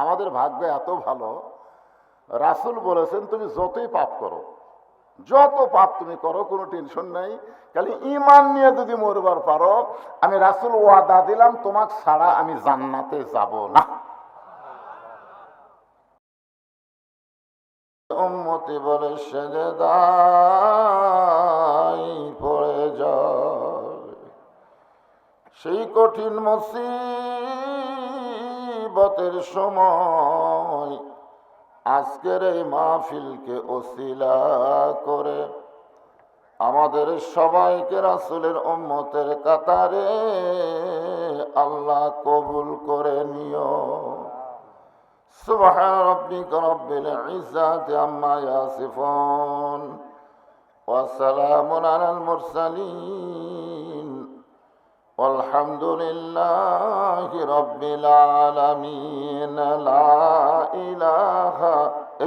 আমাদের ভাগ্য এত ভালো, রাসূল বলেছেন তুমি যতই পাপ করো, যত পাপ তুমি করো, কোনো টেনশন নাই, খালি ঈমান নিয়ে যদি মরবার পারো, আমি রাসূল ওয়াদা দিলাম তোমাকে ছাড়া আমি জান্নাতে যাব না। উম্মতি বলে সেজদায় পড়ে যায়, সেই কঠিন মুসিবতের সময় আজকের এই মাহফিলকে ওসিলা করে আমাদের সবাইকে রাসূলের উম্মতের কাতারে আল্লাহ কবুল করে নিও। সুবহান রাব্বিকা রাব্বিল ইজ্জাতি আম্মা ইয়াসিফুন ওয়া সালামুন আলাল মুরসালিন والحمد لله رب العالمين لا إله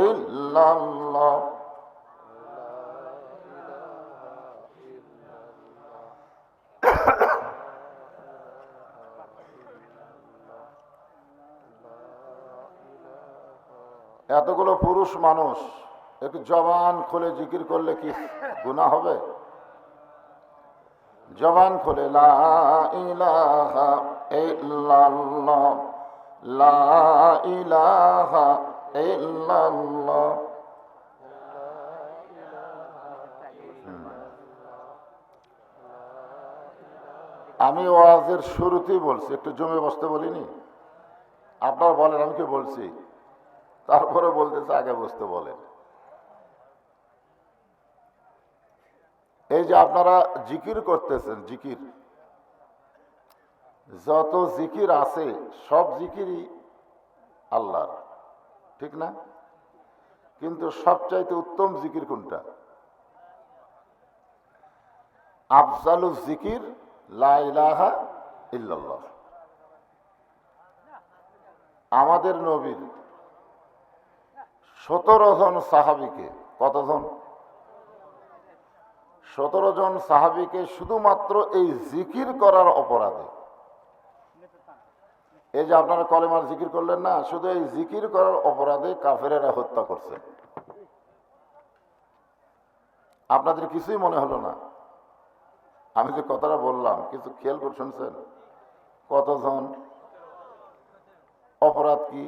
إلا الله এতগুলো পুরুষ মানুষ একটু জবান খুলে জিকির করলে কি গুনাহ হবে? জবান খুলে লা ইলাহা ইল্লাল্লাহ, লা ইলাহা ইল্লাল্লাহ। আমি ওয়াজের শুরুতেই বলছি, একটু জমে বসতে বলিনি? আপনারা বলেন, আমি কি বলছি? তারপরে বলতেছে আগে বসতে বলেন। এই যে আপনারা জিকির করতেছেন, জিকির, যত জিকির আছে সব জিকিরই আল্লাহর, ঠিক না? কিন্তু সবচাইতে উত্তম জিকির কোনটা? আফজালুজ জিকির লা ইলাহা ইল্লাল্লাহ। আমাদের নবীর 17 জন সাহাবীকে, কতজন? 17 জন সাহাবীকে শুধুমাত্র এই জিকির করার অপরাধে, এই যে আপনারা কলেমার জিকির করলেন না, শুধু এই জিকির করার অপরাধে কাফেরেরা হত্যা করছে। আপনাদের কিছুই মনে হলো না? আমি যে কথাটা বললাম কিছু খেয়াল করে শুনছেন? কতজন? অপরাধ কি?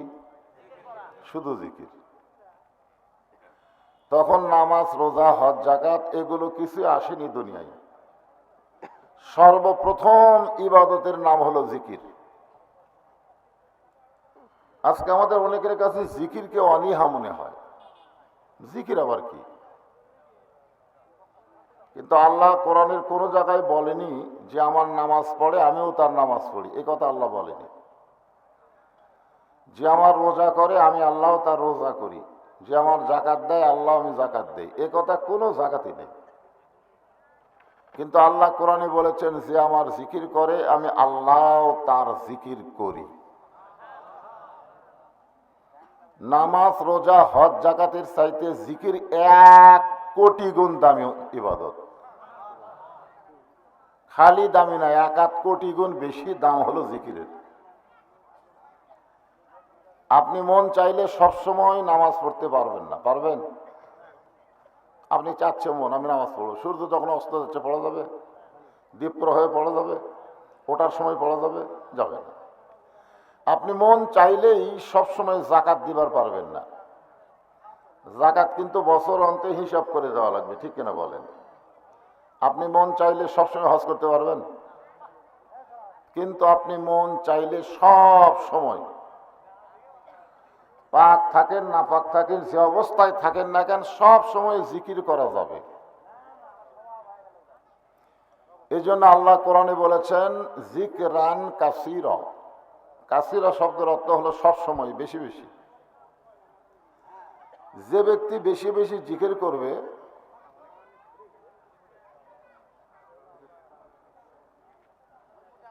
শুধু জিকির। তখন নামাজ, রোজা, হজ, যাকাত এগুলো কিছু আসেনি দুনিয়ায়। সর্বপ্রথম ইবাদতের নাম হলো জিকির। আজকে আমাদের অনেকের কাছে জিকিরকে অনীহা মনে হয়, জিকির আবার কি? কিন্তু আল্লাহ কোরআনের কোনো জায়গায় বলেনি যে আমার নামাজ পড়ে আমিও তার নামাজ পড়ি, এ কথা আল্লাহ বলেনি। যে আমার রোজা করে আমি আল্লাহ তার রোজা করি, যে আমার জাকাত দেয় আল্লাহ আমি জাকাত দেই, এ কথা কোনো জাকাতই নেই। কিন্তু আল্লাহ কোরআনে বলেছেন যে আমার জিকির করে আমি আল্লাহ তার জিকির করি। নামাজ, রোজা, হজ, জাকাতের চাইতে জিকির 1 কোটি গুণ দামি ইবাদত। খালি দামি না, 1 কোটি গুণ বেশি দাম হলো জিকিরের। আপনি মন চাইলে সবসময় নামাজ পড়তে পারবেন না, পারবেন? আপনি চাচ্ছেন মন আমি নামাজ পড়ব, সূর্য যখন অস্ত যাচ্ছে পড়া যাবে? দ্বীপ্র হয়ে পড়া যাবে? ওঠার সময় পড়া যাবে? যাবে না। আপনি মন চাইলেই সবসময় জাকাত দিবার পারবেন না। জাকাত কিন্তু বছর অন্তে হিসাব করে দেওয়া লাগবে, ঠিক কিনা বলেন? আপনি মন চাইলে সবসময় হজ করতে পারবেন? কিন্তু আপনি মন চাইলে সব সময়, পাক থাকেন না পাক থাকেন, যে অবস্থায় থাকেন না কেন, সব সময় জিকির করা যাবে। এই জন্য আল্লাহ কোরআনে বলেছেন জিকরান কাসীরা। কাসীরা শব্দের অর্থ হলো সব সময়, বেশি বেশি। যে ব্যক্তি বেশি বেশি জিকির করবে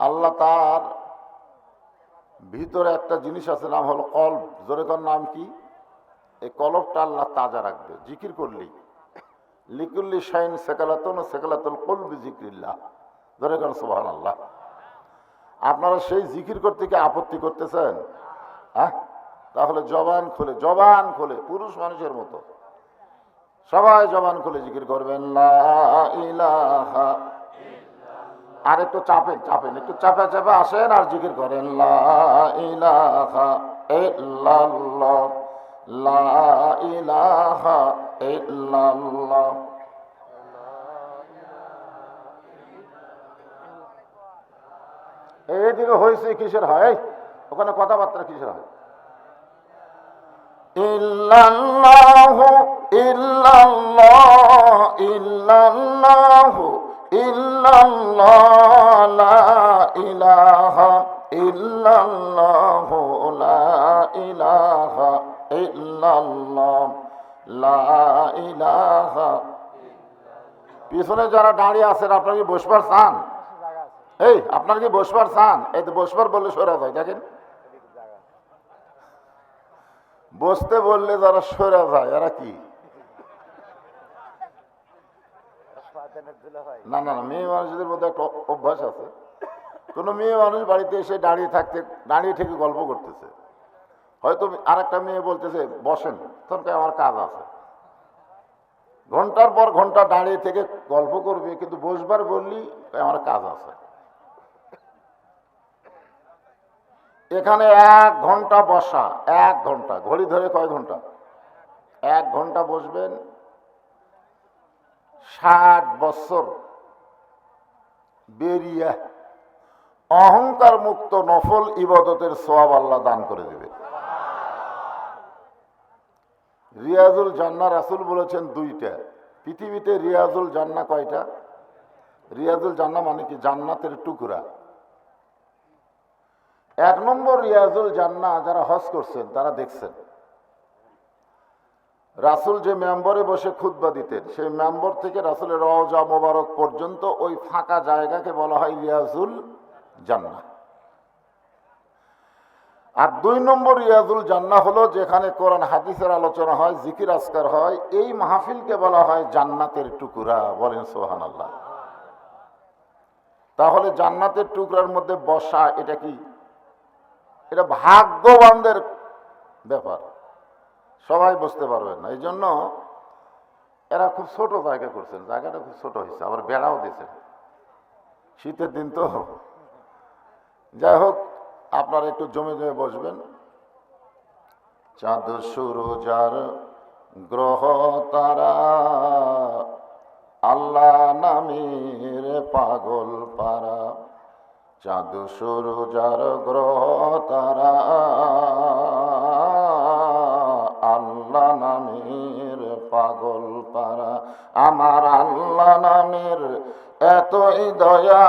আল্লাহ তার ভিতরে একটা জিনিস আছে, নাম হলো কলব। জোরে কর, নাম কি? এই কলবটা আল্লাহ তাজা রাখবে জিকির করলেই। লিকুল্লি শাইন সেকালাতুন সেকালাতুল কলবি জিকিরিল্লাহ। জোরে কর সুবহানাল্লাহ। আপনারা সেই জিকির করতে কি আপত্তি করতেছেন? হ্যাঁ, তাহলে জবান খুলে পুরুষ মানুষের মতো সবাই জবান খুলে জিকির করবেন লা ইলাহা। আর একটু চাপেন একটু চাপা আসেন আর জিকির করেন লা ইলাহা ইল্লাল্লাহ, লা ইলাহা ইল্লাল্লাহ। এইদিকে হয়েছে কিসের হয়, ওখানে কথাবার্তা কিসের হয়? ইল্লাল্লাহু ইল্লাল্লাহ ইল্লাল্লাহু ইল্লাল্লাহ লা ইলাহা ইল্লাল্লাহু লা ইলাহা ইল্লাল্লাহ লা ইলাহা। পিছনে যারা দাঁড়িয়ে আছেন আপনারা কি বসবার চান? এই আপনারা কি বসবার চান? এই তো বসবার বললে সরা যায়, দেখেন বসতে বললে যারা সরা যায় এরা কি? না না না, মেয়ে মানুষদের মধ্যে একটা অভ্যাস আছে, কোনো মেয়ে মানুষ বাড়িতে এসে দাঁড়িয়ে থেকে গল্প করতেছে, হয়তো আর একটা মেয়ে বলতেছে বসেন, তখন আমার কাজ আছে, ঘন্টার পর ঘন্টা দাঁড়িয়ে থেকে গল্প করবে, কিন্তু বসবার বললি আমার কাজ আছে। এখানে 1 ঘন্টা বসা, 1 ঘন্টা ঘড়ি ধরে কয় ঘন্টা? 1 ঘন্টা বসবেন, 60 বছর বেরিয়ে অহংকার মুক্ত নফল ইবাদতের সওয়াব আল্লাহ দান করে দেবে। রিয়াজুল জান্নাহ রাসূল বলেছেন 2টা। পৃথিবীতে রিয়াজুল জান্নাহ কয়টা? রিয়াজুল জান্নাহ মানে কি? জান্নাতের টুকরা। 1 নম্বর রিয়াজুল জান্নাহ যারা হজ করছেন তারা দেখছেন, রাসূল যে মেম্বরে বসে খুতবা দিতেন, সেই মেম্বর থেকে রাসূলের রওজা মোবারক পর্যন্ত ওই ফাঁকা জায়গাকে বলা হয় রিয়াজুল জান্নাহ। আর 2 নম্বর রিয়াজুল জান্নাহ হলো যেখানে কোরআন হাদিসের আলোচনা হয়, জিকির আজকার হয়, এই মাহফিলকে বলা হয় জান্নাতের টুকরা। বলেন সুবহানাল্লাহ। তাহলে জান্নাতের টুকরার মধ্যে বসা এটা কি? এটা ভাগ্যবানদের ব্যাপার, সবাই বুঝতে পারবেন না। এই জন্য এরা খুব ছোট জায়গা করছেন, জায়গাটা খুব ছোট হয়েছে, আবার বেড়াও দিয়েছেন, শীতের দিন তো। যাই হোক, আপনারা একটু জমে জমে বসবেন। চাঁদ সূরজ আর গ্রহ তারা আল্লাহ নামের পাগল পারা, চাঁদ সূরজ আর গ্রহ তারা আল্লাহ নামের পাগল পারা। আমার আল্লাহ নামের এতই দয়া,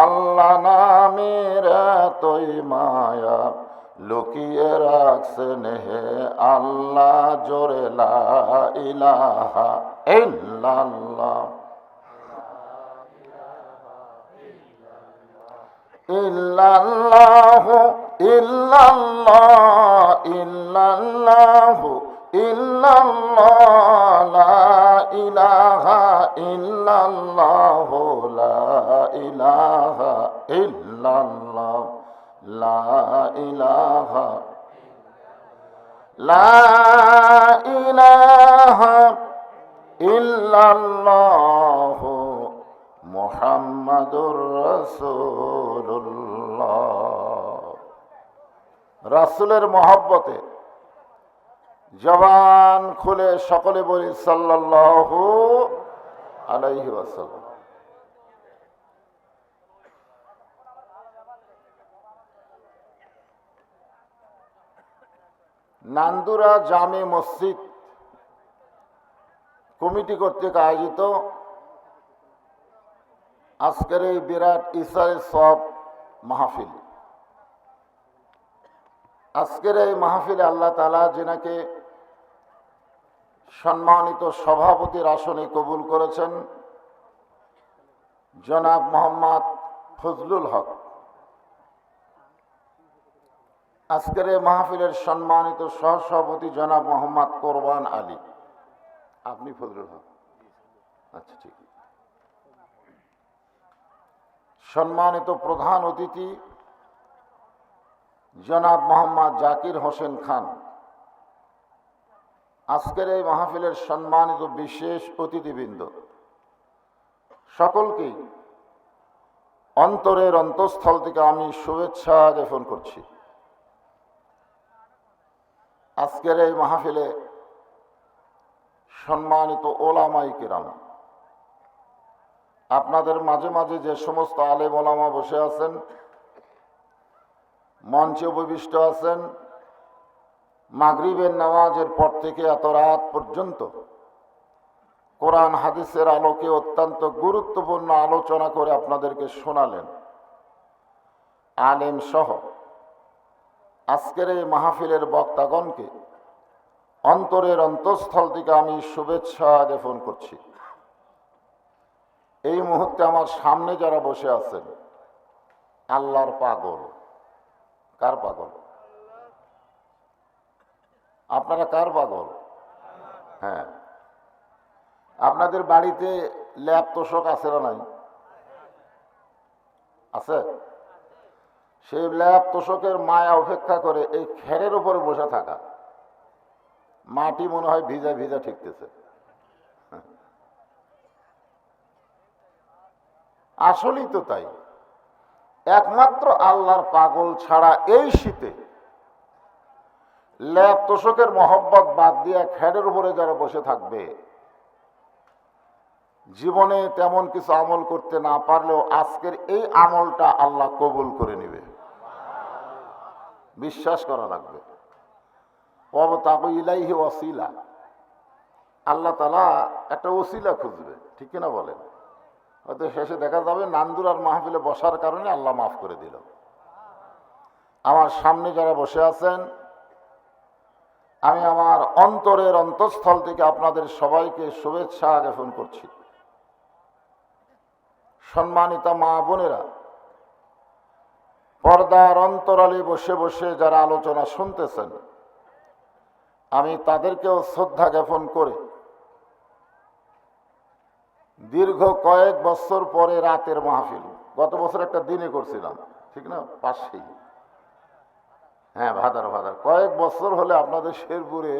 আল্লাহ নামের এতই মায়া, লুকিয়ে রাখছেন হে আল্লাহ জোরে লা ইলাহা ইল্লাল্লাহ। ইল্লাল্লাহু ইল্লাল্লাহ ইল্লাল্লাহু ইল্লাল্লাহ লা ইলাহা ইল্লাল্লাহু লা ইলাহা ইল্লাল্লাহ লা ইলাহা লা ইলাহা ইল্লাল্লাহু মুহাম্মাদুর রাসূলুল্লাহ। রাসূলের মহব্বতে জবান খুলে সকলে বলি সাল্লাল্লাহু আলাইহি ওয়াসাল্লাম। নান্দুরা জামে মসজিদ কমিটি কর্তৃক আয়োজিত আজকের এই বিরাট ইসারে সব মাহফিল, আজকের এই মাহফিলে আল্লাহ তাআলা যিনাকে সম্মানিত সভাপতির আসনে কবুল করেছেন, জনাব মোহাম্মদ ফজলুল হক। আজকের এই মাহফিলের সম্মানিত সহসভাপতি জনাব মোহাম্মদ কোরবান আলী। আপনি ফজলুল হক? আচ্ছা, ঠিক। সম্মানিত প্রধান অতিথি জনাব মোহাম্মদ জাকির হোসেন খান, আজকের এই মাহফিলের সম্মানিত বিশেষ অতিথিবৃন্দ, সকলকেই অন্তরের অন্তঃস্থল থেকে আমি শুভেচ্ছা জ্ঞাপন করছি। আজকের এই মাহফিলে সম্মানিত ওলামায়ে কেরাম, আপনাদের মাঝে মাঝে যে সমস্ত আলেম ওলামা বসে আছেন, মঞ্চে উপবিষ্ট আছেন, মাগরিবের নামাজের পর থেকে এত রাত পর্যন্ত কোরআন হাদিসের আলোকে অত্যন্ত গুরুত্বপূর্ণ আলোচনা করে আপনাদেরকে শোনালেন, আলেম সহ আজকের এই মাহফিলের বক্তাগণকে অন্তরের অন্তঃস্থল থেকে আমি শুভেচ্ছা জ্ঞাপন করছি। এই মুহূর্তে আমার সামনে যারা বসে আছেন, আল্লাহর পাগল। কার পাগল? আপনারা কার পাগল? হ্যাঁ, আপনাদের বাড়িতে ল্যাব তোষক আছে না নাই? আছে। সেই ল্যাব তোষকের মায়া উপেক্ষা করে এই খেরের উপরে বসে থাকা, মাটি মনে হয় ভিজা ভিজা ঠিকতেছে। আসলেই তো তাই। একমাত্র আল্লাহর পাগল ছাড়া এই শীতে ল্যাব তোষকের মহব্বত বাদ দিয়ে খেরের উপরে যারা বসে থাকবে, জীবনে তেমন কিছু আমল করতে না পারলেও আজকের এই আমলটা আল্লাহ কবুল করে নেবে, বিশ্বাস করা লাগবে। ওয়াবতাগু ইলাইহি ওয়াসিলা, আল্লাহ তাআলা একটা ওসিলা খুঁজবে, ঠিক কিনা বলেন? হয়তো শেষে দেখা যাবে নান্দুরার মাহফিলে বসার কারণে আল্লাহ মাফ করে দিল। আমার সামনে যারা বসে আছেন, আমি আমার অন্তরের অন্তঃস্থল থেকে আপনাদের সবাইকে শুভেচ্ছা জ্ঞাপন করছি। সম্মানিতা মা বোনেরা, পর্দার অন্তরালে বসে বসে যারা আলোচনা শুনতেছেন, আমি তাদেরকেও শ্রদ্ধা জ্ঞাপন করে দীর্ঘ কয়েক বছর পরে রাতের মাহফিল, গত বছর একটা দিনে করছিলাম, ঠিক না? পাশেই, হ্যাঁ, ভাদার কয়েক বছর হলে আপনাদের শেরপুরে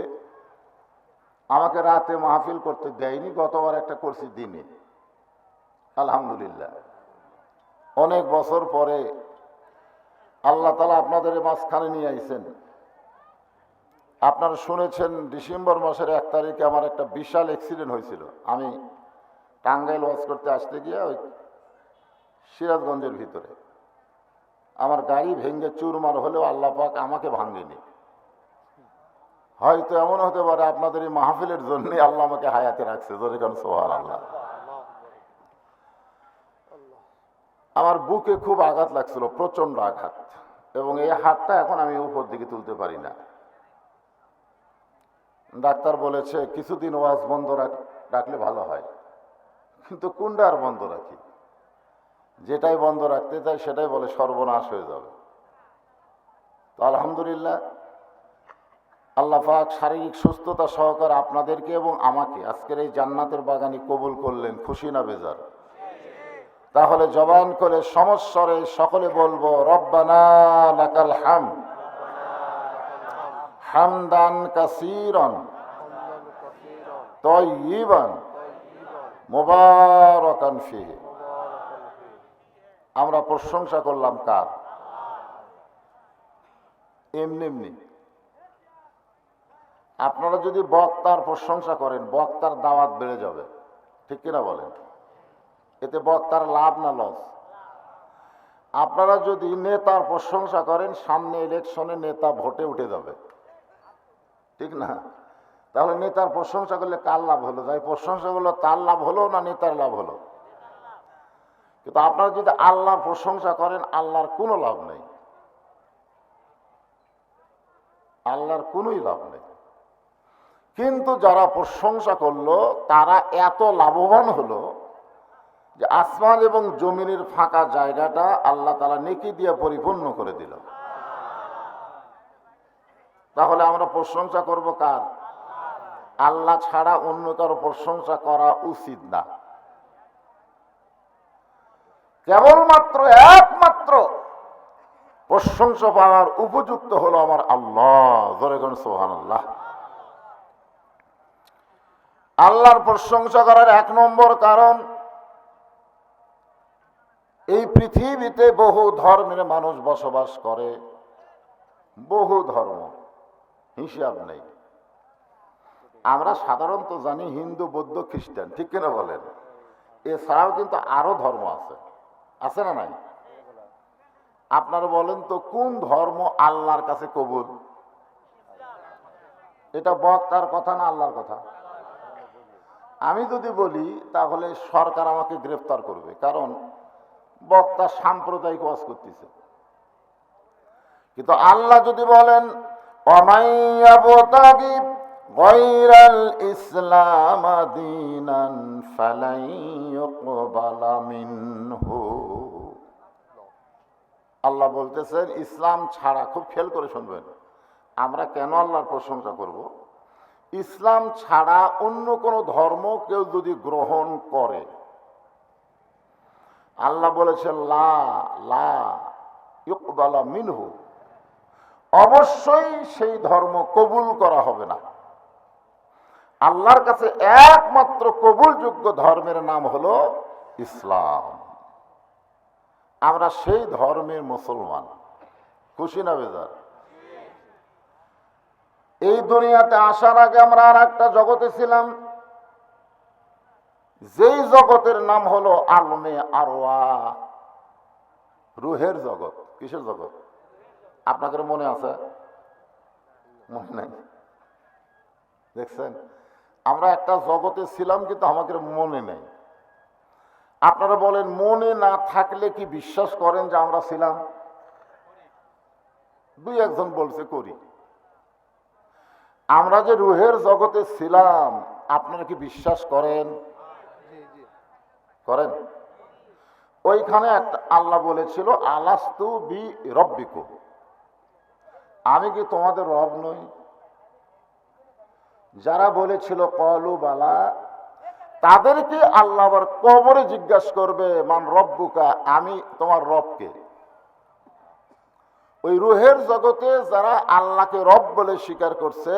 আমাকে রাতে মাহফিল করতে দেয়নি। গতবার একটা করছি দিনে, আলহামদুলিল্লাহ। অনেক বছর পরে আল্লাহ তাআলা আপনাদের মাঝখানে নিয়ে আইছেন। আপনারা শুনেছেন ডিসেম্বর মাসের 1 তারিখে আমার একটা বিশাল অ্যাক্সিডেন্ট হয়েছিল। আমি টাঙ্গাইল ওয়াজ করতে আসতে গিয়ে ওই সিরাজগঞ্জের ভিতরে আমার গাড়ি ভেঙে চুরমার হলেও আল্লাহ পাক আমাকে ভাঙেনি। হয়তো এমন হতে পারে আপনাদের এই মাহফিলের জন্য আল্লাহ আমাকে হায়াতে রাখছে। জোরে কারণ সুবহানাল্লাহ। আমার বুকে খুব আঘাত লাগছিল, প্রচন্ড আঘাত, এবং এই হাতটা এখন আমি উপর দিকে তুলতে পারি না। ডাক্তার বলেছে কিছুদিন ওয়াজ বন্ধ রাখলে ভালো হয়, কিন্তু কোনটা আর বন্ধ রাখি? যেটাই বন্ধ রাখতে চাই সেটাই বলে সর্বনাশ হয়ে যাবে। তো আলহামদুলিল্লাহ, আল্লাহ পাক শারীরিক সুস্থতা সহকারে আপনাদেরকে এবং আমাকে আজকের এই জান্নাতের বাগানে কবুল করলেন। খুশি না বেজার? তাহলে জবান করে সমস্বরে সকলে বলবো, রব্বানা লাকাল হামদ হামদান কাসীরান তাইয়িবান মুবারাকান ফীহি। আমরা প্রশংসা করলাম কার? এমনি আপনারা যদি বক্তার প্রশংসা করেন, বক্তার দাওয়াত বেড়ে যাবে, ঠিক কিনা বলেন? এতে বক্তার লাভ না লস? আপনারা যদি নেতার প্রশংসা করেন, সামনে ইলেকশনে নেতা ভোটে উঠে যাবে, ঠিক না? তাহলে নেতার প্রশংসা করলে কার লাভ হলো? যাই প্রশংসা করলো তার লাভ হলো না নেতার লাভ হলো? কিন্তু আপনারা যদি আল্লাহর প্রশংসা করেন, আল্লাহর কোনো লাভ নেই, আল্লাহর কোনোই লাভ নেই। কিন্তু যারা প্রশংসা করলো তারা এত লাভবান হলো যে আসমান এবং জমিনের ফাঁকা জায়গাটা আল্লাহ তাআলা নেকি দিয়ে পরিপূর্ণ করে দিল। তাহলে আমরা প্রশংসা করব কার? আল্লাহ ছাড়া অন্য কারো প্রশংসা করা উচিত না। কেবলমাত্র একমাত্র প্রশংসা পাওয়ার উপযুক্ত হলো আমার আল্লাহ। জোরে কোন সুবহানাল্লাহ। আল্লাহর প্রশংসা করার এক নম্বর কারণ, এই পৃথিবীতে বহু ধর্মের মানুষ বসবাস করে, বহু ধর্ম, হিসাব নেই। আমরা সাধারণত জানি হিন্দু, বৌদ্ধ, খ্রিস্টান, ঠিক কিনা বলেন? এছাড়াও কিন্তু আরো ধর্ম আছে, আছে না নাই? আপনারা বলেন তো কোন ধর্ম আল্লাহর কাছে কবুল? এটা বক্তার কথা না আল্লাহর কথা? আমি যদি বলি তাহলে সরকার আমাকে গ্রেফতার করবে, কারণ বক্তা সাম্প্রদায়িক ওয়াজ করতেছে। কিন্তু আল্লাহ যদি বলেন অমাইয়াবতাগি গায়রাল ইসলাম দীনান ফালাই ইউকবালা মিনহু, আল্লাহ বলতেছেন ইসলাম ছাড়া, খুব খেয়াল করে শুনবেন, আমরা কেন আল্লাহর প্রশংসা করব? ইসলাম ছাড়া অন্য কোন ধর্ম কেউ যদি গ্রহণ করে, আল্লাহ বলেছেন লা লা ইউকবালা মিনহু, অবশ্যই সেই ধর্ম কবুল করা হবে না। আল্লাহর কাছে একমাত্র কবুলযোগ্য ধর্মের নাম হলো ইসলাম। আমরা সেই ধর্মের মুসলমান। খুশি না বেজার? এই দুনিয়াতে আসার আগে আমরা আর একটা জগতে ছিলাম, যেই জগতের নাম হলো আলমে আরওয়াহ, রুহের জগৎ। কিসের জগৎ? আপনাদের মনে আছে? মনে নাই? দেখছেন, আমরা একটা জগতে ছিলাম কিন্তু আমাদের মনে নেই। আপনারা বলেন মনে না থাকলে কি বিশ্বাস করেন যে আমরা ছিলাম? দুই একজন বলছে করি। আমরা যে রুহের জগতে ছিলাম, আপনারা কি বিশ্বাস করেন? করেন? ওইখানে একটা আল্লাহ বলেছিল আলাস্তু বি রব্বিকুম, আমি কি তোমাদের রব নই? যারা বলেছিল কলু বালা, তাদেরকে আল্লাহ আবার কবরে জিজ্ঞাসা করবে মান রব্বুকা, আমি তোমার রবকে। ওই রুহের জগতে যারা আল্লাহকে রব বলে স্বীকার করছে,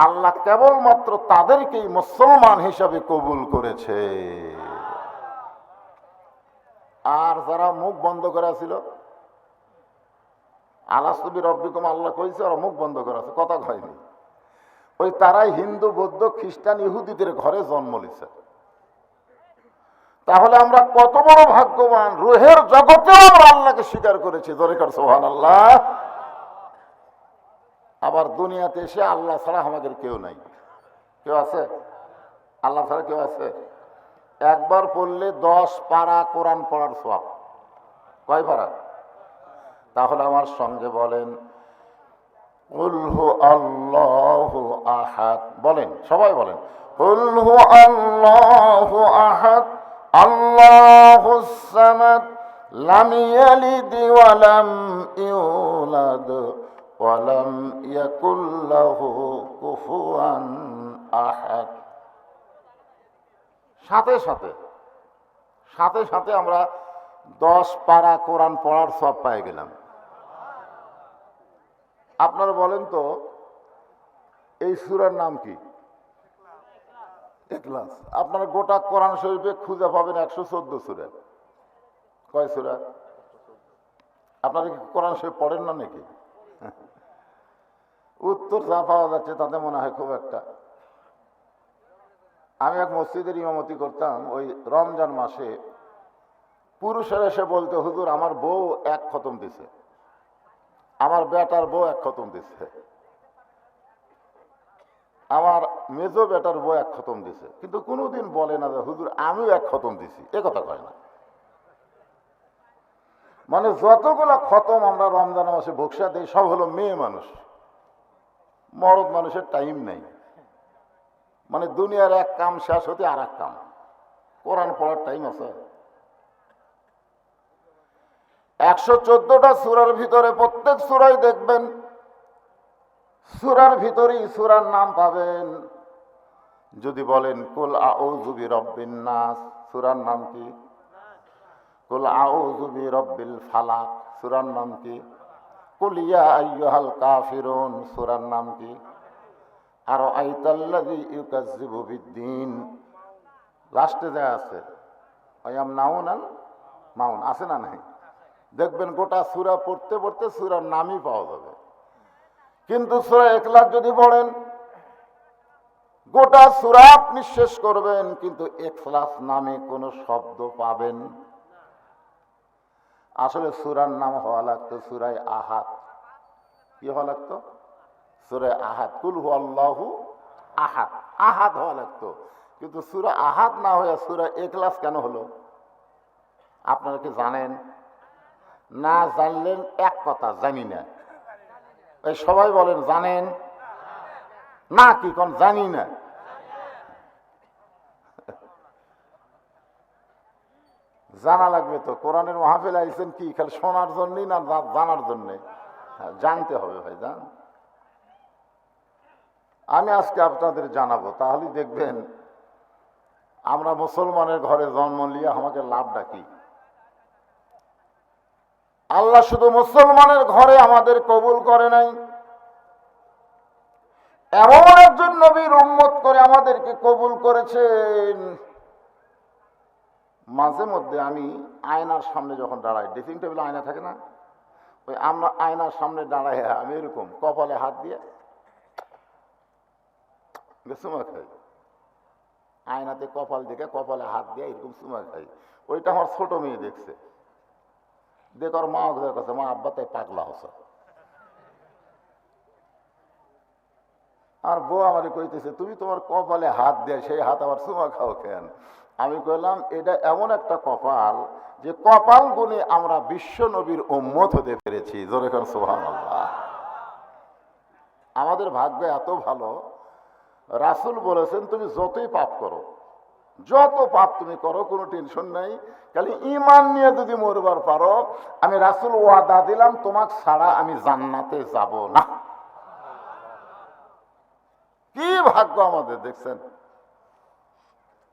আল্লাহ কেবলমাত্র তাদেরকেই মুসলমান হিসাবে কবুল করেছে। আর যারা মুখ বন্ধ করা ছিল, আলাস্তু বি রব্বিকুম আল্লাহ কইছে, ওরা মুখ বন্ধ করা আছে, কথা হয়নি। ওই তারাই হিন্দু, বৌদ্ধ, খ্রিস্টান, ইহুদিদের ঘরে জন্ম নিছে। তাহলে আমরা কত বড় ভাগ্যবান, রুহের জগতেও আমরা আল্লাহকে স্বীকার করেছি। দরকার সুবহানাল্লাহ। আবার দুনিয়াতে এসে আল্লাহ ছাড়া আমাদের কেউ নাই। কেউ আছে? আল্লাহ ছাড়া কেউ আছে? একবার পড়লে 10 পারা কোরআন পড়ার সওয়াব। কয় পারা? তাহলে আমার সঙ্গে বলেন কুল হু আল্লাহু আহাদ। বলেন, সবাই বলেন কুল হু আল্লাহু আহাদ আল্লাহুস সামাদ লাম ইয়ালিদ ওয়া লাম ইউলাদ ওয়া লাম ইয়াকুল লাহু কুফুয়ান আহাদ। সাথে সাথে সাথে সাথে আমরা 10 পারা কোরআন পড়ার সব পেয়ে গেলাম। আপনারা বলেন তো এই সূরার নাম কি? ইখলাস। আপনারা গোটা কোরআন শরীফে খুঁজে পাবেন 114 সূরা। কয় সূরা? আপনারা কি কোরআন শরীফ পড়েন না নাকি? উত্তর যা পাওয়া যাচ্ছে তাতে মনে হয় খুব একটা। আমি এক মসজিদের ইমামতি করতাম, ওই রমজান মাসে পুরুষের এসে বলতে, হুজুর আমার বউ 1 খতম দিছে, আমার বেটার বউ 1 খতম দিছে, আমার মেজো বেটার বউ 1 খতম দিছে, কিন্তু কোনোদিন বলে না যে হুজুর আমিও 1 খতম দিছি। এ কথা কয় না। মানে যতগুলো খতম আমরা রমজান মাসে ভোগসা দিই সব হলো মেয়ে মানুষ, মরদ মানুষের টাইম নেই। মানে দুনিয়ার এক কাম শেষ হতে আর এক কাম, কোরআন পড়ার টাইম আছে? 114টা সূরার ভিতরে প্রত্যেক সূরাই দেখবেন সূরার ভিতরেই সূরার নাম পাবেন। যদি বলেন কুল আউযু বিরাব্বিন নাস, সূরার নাম কি? কুল আউযু বিরাব্বিল ফালাক সূরার নাম কি? কুল ইয়া আইয়ুহাল কাফিরুন সূরার নাম কি? আরাআইতাল্লাযী ইউকাজ্জিবু বিদ্দীন লাস্টে যা আছে ওয়ায়ামনাউনাল মাউন আছে না নাই? দেখবেন গোটা সূরা পড়তে পড়তে সূরার নামই পাওয়া যাবে। কিন্তু সূরা ইখলাস যদি পড়েন গোটা সূরা আপনি শেষ করবেন কিন্তু ইখলাস নামে কোনো শব্দ পাবেন। আসলে সূরার নাম হওয়া লাগতো সূরায়ে আহাদ। কি হওয়া লাগতো? সূরায়ে আহাদ। কুল হুয়াল্লাহু আহাদ, আহাদ হওয়া লাগতো। কিন্তু সূরা আহাদ না হয়ে সূরা ইখলাস কেন হলো? আপনারা কি জানেন? না জানলেন এক কথা, জানি না। এই সবাই বলেন জানেন না, কি কোন জানি না। জানা লাগবে তো। কোরআনের মাহফিল আইছেন কি খালি শোনার জন্যই না জানার জন্যে? জানতে হবে ভাই, জান। আমি আজকে আপনাদের জানাবো, তাহলেই দেখবেন আমরা মুসলমানের ঘরে জন্ম নিয়ে আমাকে লাভটা কি। আল্লাহ শুধু মুসলমানের ঘরে আমাদের কবুল করে নাই, এমন একজন নবীর উম্মত করে আমাদেরকে কবুল করেছেন। মাঝে মধ্যে আমি আয়নার সামনে যখন দাঁড়াই, ড্রেসিং টেবিলে আয়না থাকে না, ওই আমরা আয়নার সামনে দাঁড়াই আমি এরকম কপালে হাত দিয়ে চুমা খাই। আয়নাতে কপাল দেখে কপালে হাত দিয়ে এরকম চুমা খাই। ওইটা আমার ছোট মেয়ে দেখছে, দেখ ওর মা কাছে, মা আব্বা তাই পাগলা হচ্ছে। আর বউ আমারে কইতেছে তুমি তোমার কপালে হাত দিয়ে সেই হাত আবার চুমা খাও কেন? আমি কইলাম এটা এমন একটা কপাল যে কপাল গুণে আমরা বিশ্ব নবীর উম্মত হতে পেরেছি। জোরে কর সুবহানাল্লাহ। আমাদের ভাগ্য এত ভালো, রাসূল বলেছেন তুমি যতই পাপ করো, যত পাপ তুমি করো কোনো টেনশন নাই, খালি ঈমান নিয়ে যদি মরবার পারো, আমি রাসূল ওয়াদা দিলাম তোমাকে ছাড়া আমি জান্নাতে যাব না। কি ভাগ্য আমাদের দেখছেন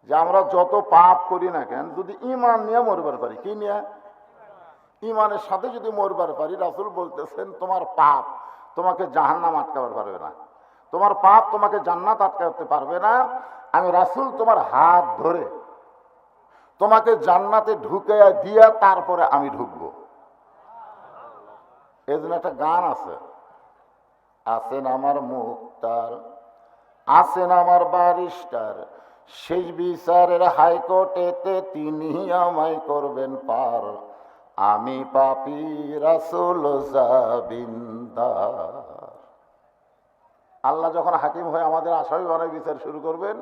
যে আমরা যত পাপ করি না কেন যদি ঈমান নিয়ে মরবার পারি। কি নিয়ে? ঈমানের সাথে যদি মরবার পারি, রাসূল বলতেছেন তোমার পাপ তোমাকে জাহান্নাম আটকাবার পারবে না, তোমার পাপ তোমাকে জান্নাত আটকাতে পারবে না। আমি রাসূল তোমার হাত ধরে তোমাকে জান্নাতে ঢুকে দিয়া তারপরে আমি ঢুকবো। এই জন্য একটা গান আছে, আছেন আমার মুক্তার, আছেন আমার ব্যারিস্টার, শেষ বিচারের হাইকোর্টেতে তিনি আমায় করবেন পার, আমি পাপী রাসূল জাবিনদার। আল্লাহ যখন হাকিম হয়ে আমাদের আসামি বানায় বিচার শুরু করবেন,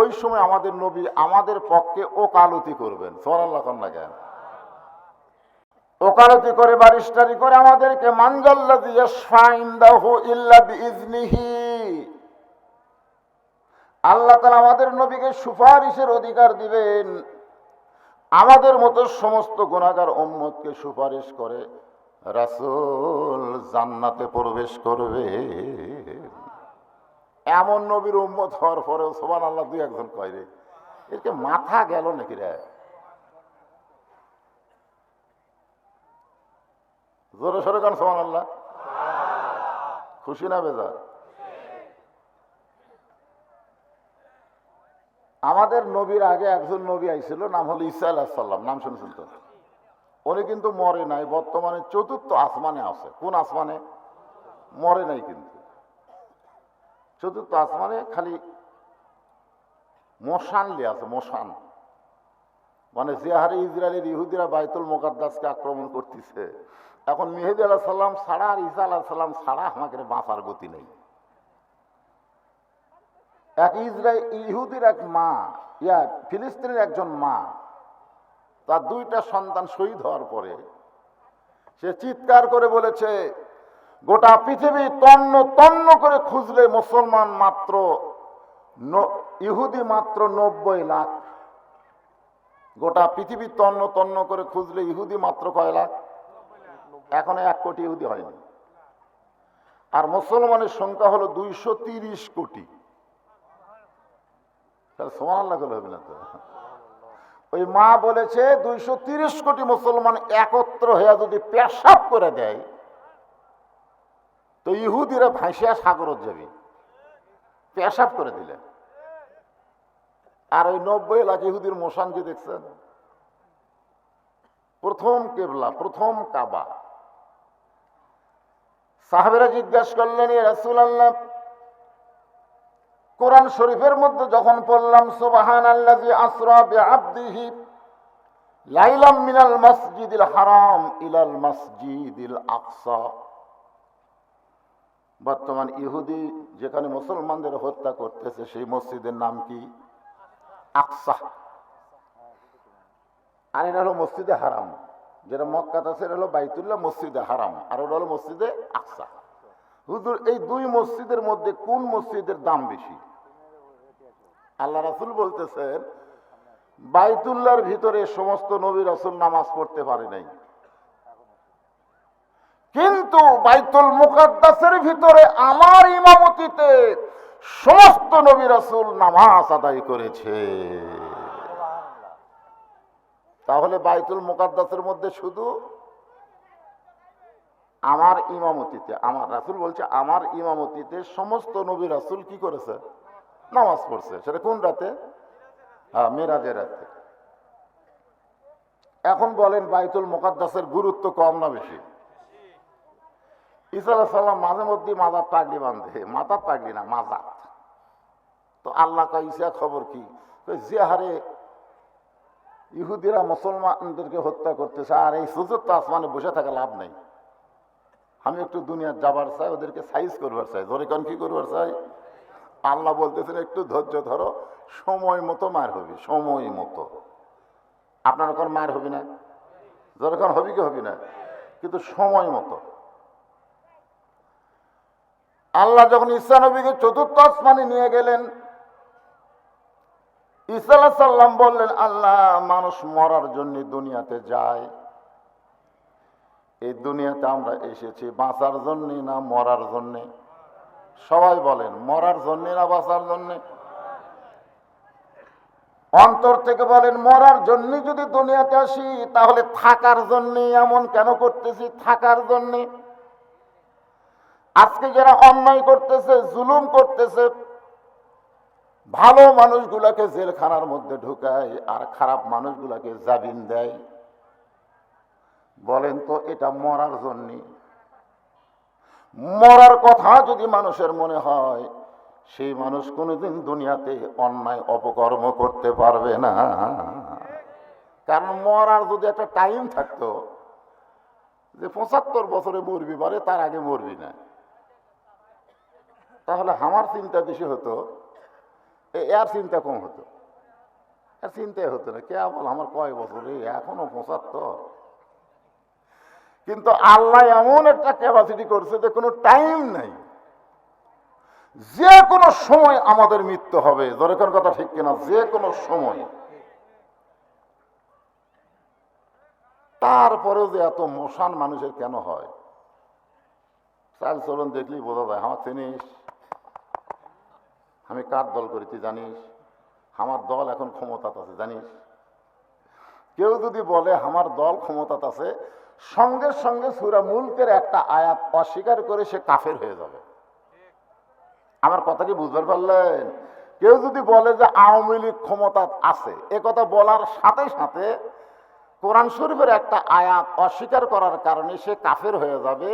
ওই সময় আমাদের নবী আমাদের পক্ষে ওকালতি করবেন। সুবহানাল্লাহ কন না কেন? ওকালতি করে, ব্যারিস্টারি করে আমাদেরকে মানজাল্লাযী ইয়াশফা ইনদাহু ইল্লা বিইজনিহি। আল্লাহ তাআলা আমাদের নবীকে সুপারিশের অধিকার দিবেন। আমাদের মতো সমস্ত গুনাহগার উম্মতকে সুপারিশ করে রাসূল জান্নাতে প্রবেশ করবে। এমন নবীর উম্মত হওয়ার পরেও সুবহানাল্লাহ দুই একজন কয় রে, এর মাথা গেল নাকি রে? জোরে সরে গান সুবহানাল্লাহ। খুশি না বেজার? আমাদের নবীর আগে একজন নবী আইছিল, নাম হলো ঈসা আলাইহিস সালাম। নাম শুনছেন তো? উনি কিন্তু মরে নাই, বর্তমানে চতুর্থ আসমানে আছে। কোন আসমানে? মরে নাই, কিন্তু চতুর্থ আসমানে খালি মশান লিয়ে আছে। মশান মানে যে হারে ইসরায়েলের ইহুদিরা বাইতুল মুকাদ্দাসকে আক্রমণ করতেছে, এখন মেহেদী আলাইহিস সালাম ছাড়া আর ঈসা আলাইহিস সালাম ছাড়া আমাকে বাঁচার গতি নেই। এক ইহুদির এক মা, ফিলিস্তিনের একজন মা, তার দুইটা সন্তান শহীদ হওয়ার পরে সে চিৎকার করে বলেছে, গোটা পৃথিবী তন্ন তন্ন করে খুঁজলে মুসলমান মাত্র ইহুদি মাত্র 90 লাখ। গোটা পৃথিবী তন্ন তন্ন করে খুঁজলে ইহুদি মাত্র কয় লাখ? এখনো 1 কোটি ইহুদি হয়নি। আর মুসলমানের সংখ্যা হলো 230 কোটি। সুবহানাল্লাহ হবে না তো? ওই মা বলেছে 230 কোটি মুসলমান একত্র হয়ে যদি পেশাব করে দেয় তো ইহুদিরা ভাসিয়া সাগরত যাবে, পেশাব করে দিলে। আর ওই 90 লাখ ইহুদির মোশানকে দেখছেন, প্রথম কেবলা, প্রথম কাবা। সাহাবেরা জিজ্ঞাসা করলেন, ইয়া রাসূলুল্লাহ, কোরআন শরীফের মধ্যে যখন পড়লাম সুবহানাল্লাযী আসরা বিআবদিহি লাইলাম মিনাল মাসজিদিল হারাম ইলাল মাসজিদিল আকসা, বর্তমান ইহুদি যেখানে মুসলমানদের হত্যা করতেছে সেই মসজিদের নাম কি? আকসা। আর এটা হলো মসজিদে হারাম, যেটা মক্কাতে আছে এটা হলো বাইতুল্লাহ মসজিদে হারাম, আর ওটা হলো মসজিদে আকসা। হুজুর, এই দুই মসজিদের মধ্যে কোন মসজিদের দাম বেশি? আল্লাহ রাসূল বলতেছেন, বাইতুল্লাহর ভিতরে সমস্ত নবী রাসূল নামাজ পড়তে পারে নাই, কিন্তু বাইতুল মুকাদ্দাসের ভিতরে আমার ইমামতিতে সমস্ত নবী রাসূল নামাজ আদায় করেছে। তাহলে বাইতুল মুকাদ্দাসের মধ্যে শুধু আমার ইমামতিতে, আমার রাসূল বলছে আমার ইমামতিতে সমস্ত নবী রাসূল কি করেছে? নামাজ পড়ছে। সেটা কোন রাতে? হ্যাঁ, মেরাজের রাতে। এখন বলেন বাইতুল মুকাদ্দাসের গুরুত্ব কম না বেশি? ঈসা আলাইহিস সালাম মাঝে মধ্যে মাজার পাগড়ি বাঁধে, মাথার পাগড়ি না, মাজার। তো আল্লাহ কয়, ঈসা খবর কি? যে হারে ইহুদিরা মুসলমানদেরকে হত্যা করতেছে, আর এই সুযোগ তো আসমানে বসে থাকা লাভ নেই, আমি একটু দুনিয়া যাবার চাই, ওদেরকে সাইজ করবার চাই। ধরে কোন কি করবার চাই? আল্লাহ বলতেছেন একটু ধৈর্য ধরো, সময় মতো মার হবি, সময় মতো। আপনার এখন মার হবি না, যখন হবি কি হবি না, কিন্তু সময় মতো। আল্লাহ যখন ঈসা নবীকে চতুর্থ আসমানে নিয়ে গেলেন, ঈসা আলাইহিস সালাম বললেন, আল্লাহ, মানুষ মরার জন্য দুনিয়াতে যায়, এই দুনিয়াতে আমরা এসেছি বাঁচার জন্যে না মরার জন্যে? সবাই বলেন, মরার জন্যে না বাঁচার জন্যে? অন্তর থেকে বলেন, মরার জন্য যদি দুনিয়াতে আসি তাহলে থাকার জন্যে এমন কেন করতেছি? থাকার জন্যে। আজকে যারা অন্যায় করতেছে, জুলুম করতেছে, ভালো মানুষগুলাকে জেলখানার মধ্যে ঢুকায় আর খারাপ মানুষগুলাকে জামিন দেয়, বলেন তো এটা মরার জন্যে? মরার কথা যদি মানুষের মনে হয়, সেই মানুষ কোনোদিন দুনিয়াতে অন্যায় অপকর্ম করতে পারবে না। কারণ মরার যদি একটা টাইম থাকতো যে 75 বছরে মরবি পারে, তার আগে মরবি না, তাহলে আমার চিন্তা বেশি হতো, এর চিন্তা কম হতো। আর চিন্তাই হতো না, কে বল আমার কয় বছরে, এখনো 75। কিন্তু আল্লাহ এমন একটা ক্যাপাসিটি করছে যে কোনো টাইম নাই, যে কোনো সময় আমাদের মৃত্যু হবে। ধরে কোন কথা ঠিক কিনা? যে কোনো সময়। তারপরেও যে এত মশান মানুষের কেন হয়? চাল চলন দেখলেই বোঝা যায়। আমার চিনিস আমি কার দল করেছি জানিস? আমার দল এখন ক্ষমতাতে আছে জানিস? কেউ যদি বলে আমার দল ক্ষমতাতে আছে, সঙ্গে সঙ্গে সূরা মুলকের একটা আয়াত অস্বীকার করে সে কাফের হয়ে যাবে। আমার কথা কি বুঝতে পারলেন? কেউ যদি বলে যে আওয়ামী লীগ ক্ষমতা আছে, এ কথা বলার সাথে সাথে কোরআন শরীফের একটা আয়াত অস্বীকার করার কারণে সে কাফের হয়ে যাবে।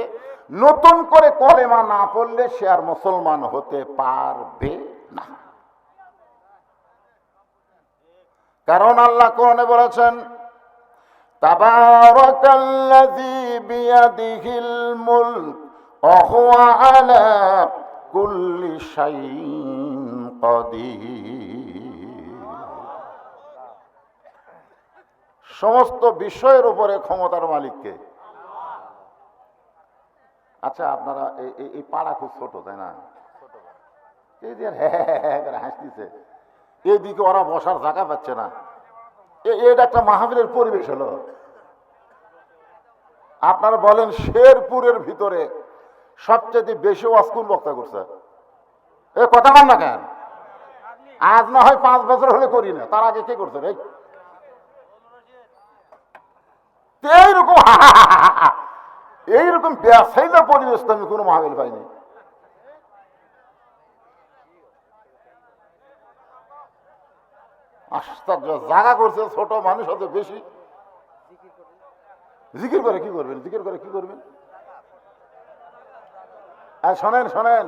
নতুন করে কলেমা না পড়লে সে আর মুসলমান হতে পারবে না। কারণ আল্লাহ কোরআনে বলেছেন, তাবারাকাল্লাযী বিয়াদিহিল মুলক ওয়া হুয়া আলা কুল্লি শাইইন কাদির। সমস্ত বিষয়ের উপরে ক্ষমতার মালিককে। আচ্ছা, আপনারা এই পাড়া খুব ছোট, তাই না? এই যে হ্যাঁ করে হাসতেছে, এইদিকে ওরা বসার জায়গা পাচ্ছে না। এটা একটা মাহফিলের পরিবেশ হলো। আপনারা বলেন, শেরপুরের ভিতরে সবচেয়ে বেশি ওয়াজ কোন বক্তা করছে? এ কথা বল না কেন? আজ না হয় 5 বছর হলে করি না, তার আগে কে করছে রে? এইরকম এইরকম ব্যবসায়ীদের পরিবেশ তো আমি কোনো মাহফিল পাইনি। আশ্চর্য, জায়গা করছে ছোট, মানুষ হতে বেশি। জিকির করে কি করবেন? জিকির করে কি করবেন? শোনেন শোনেন,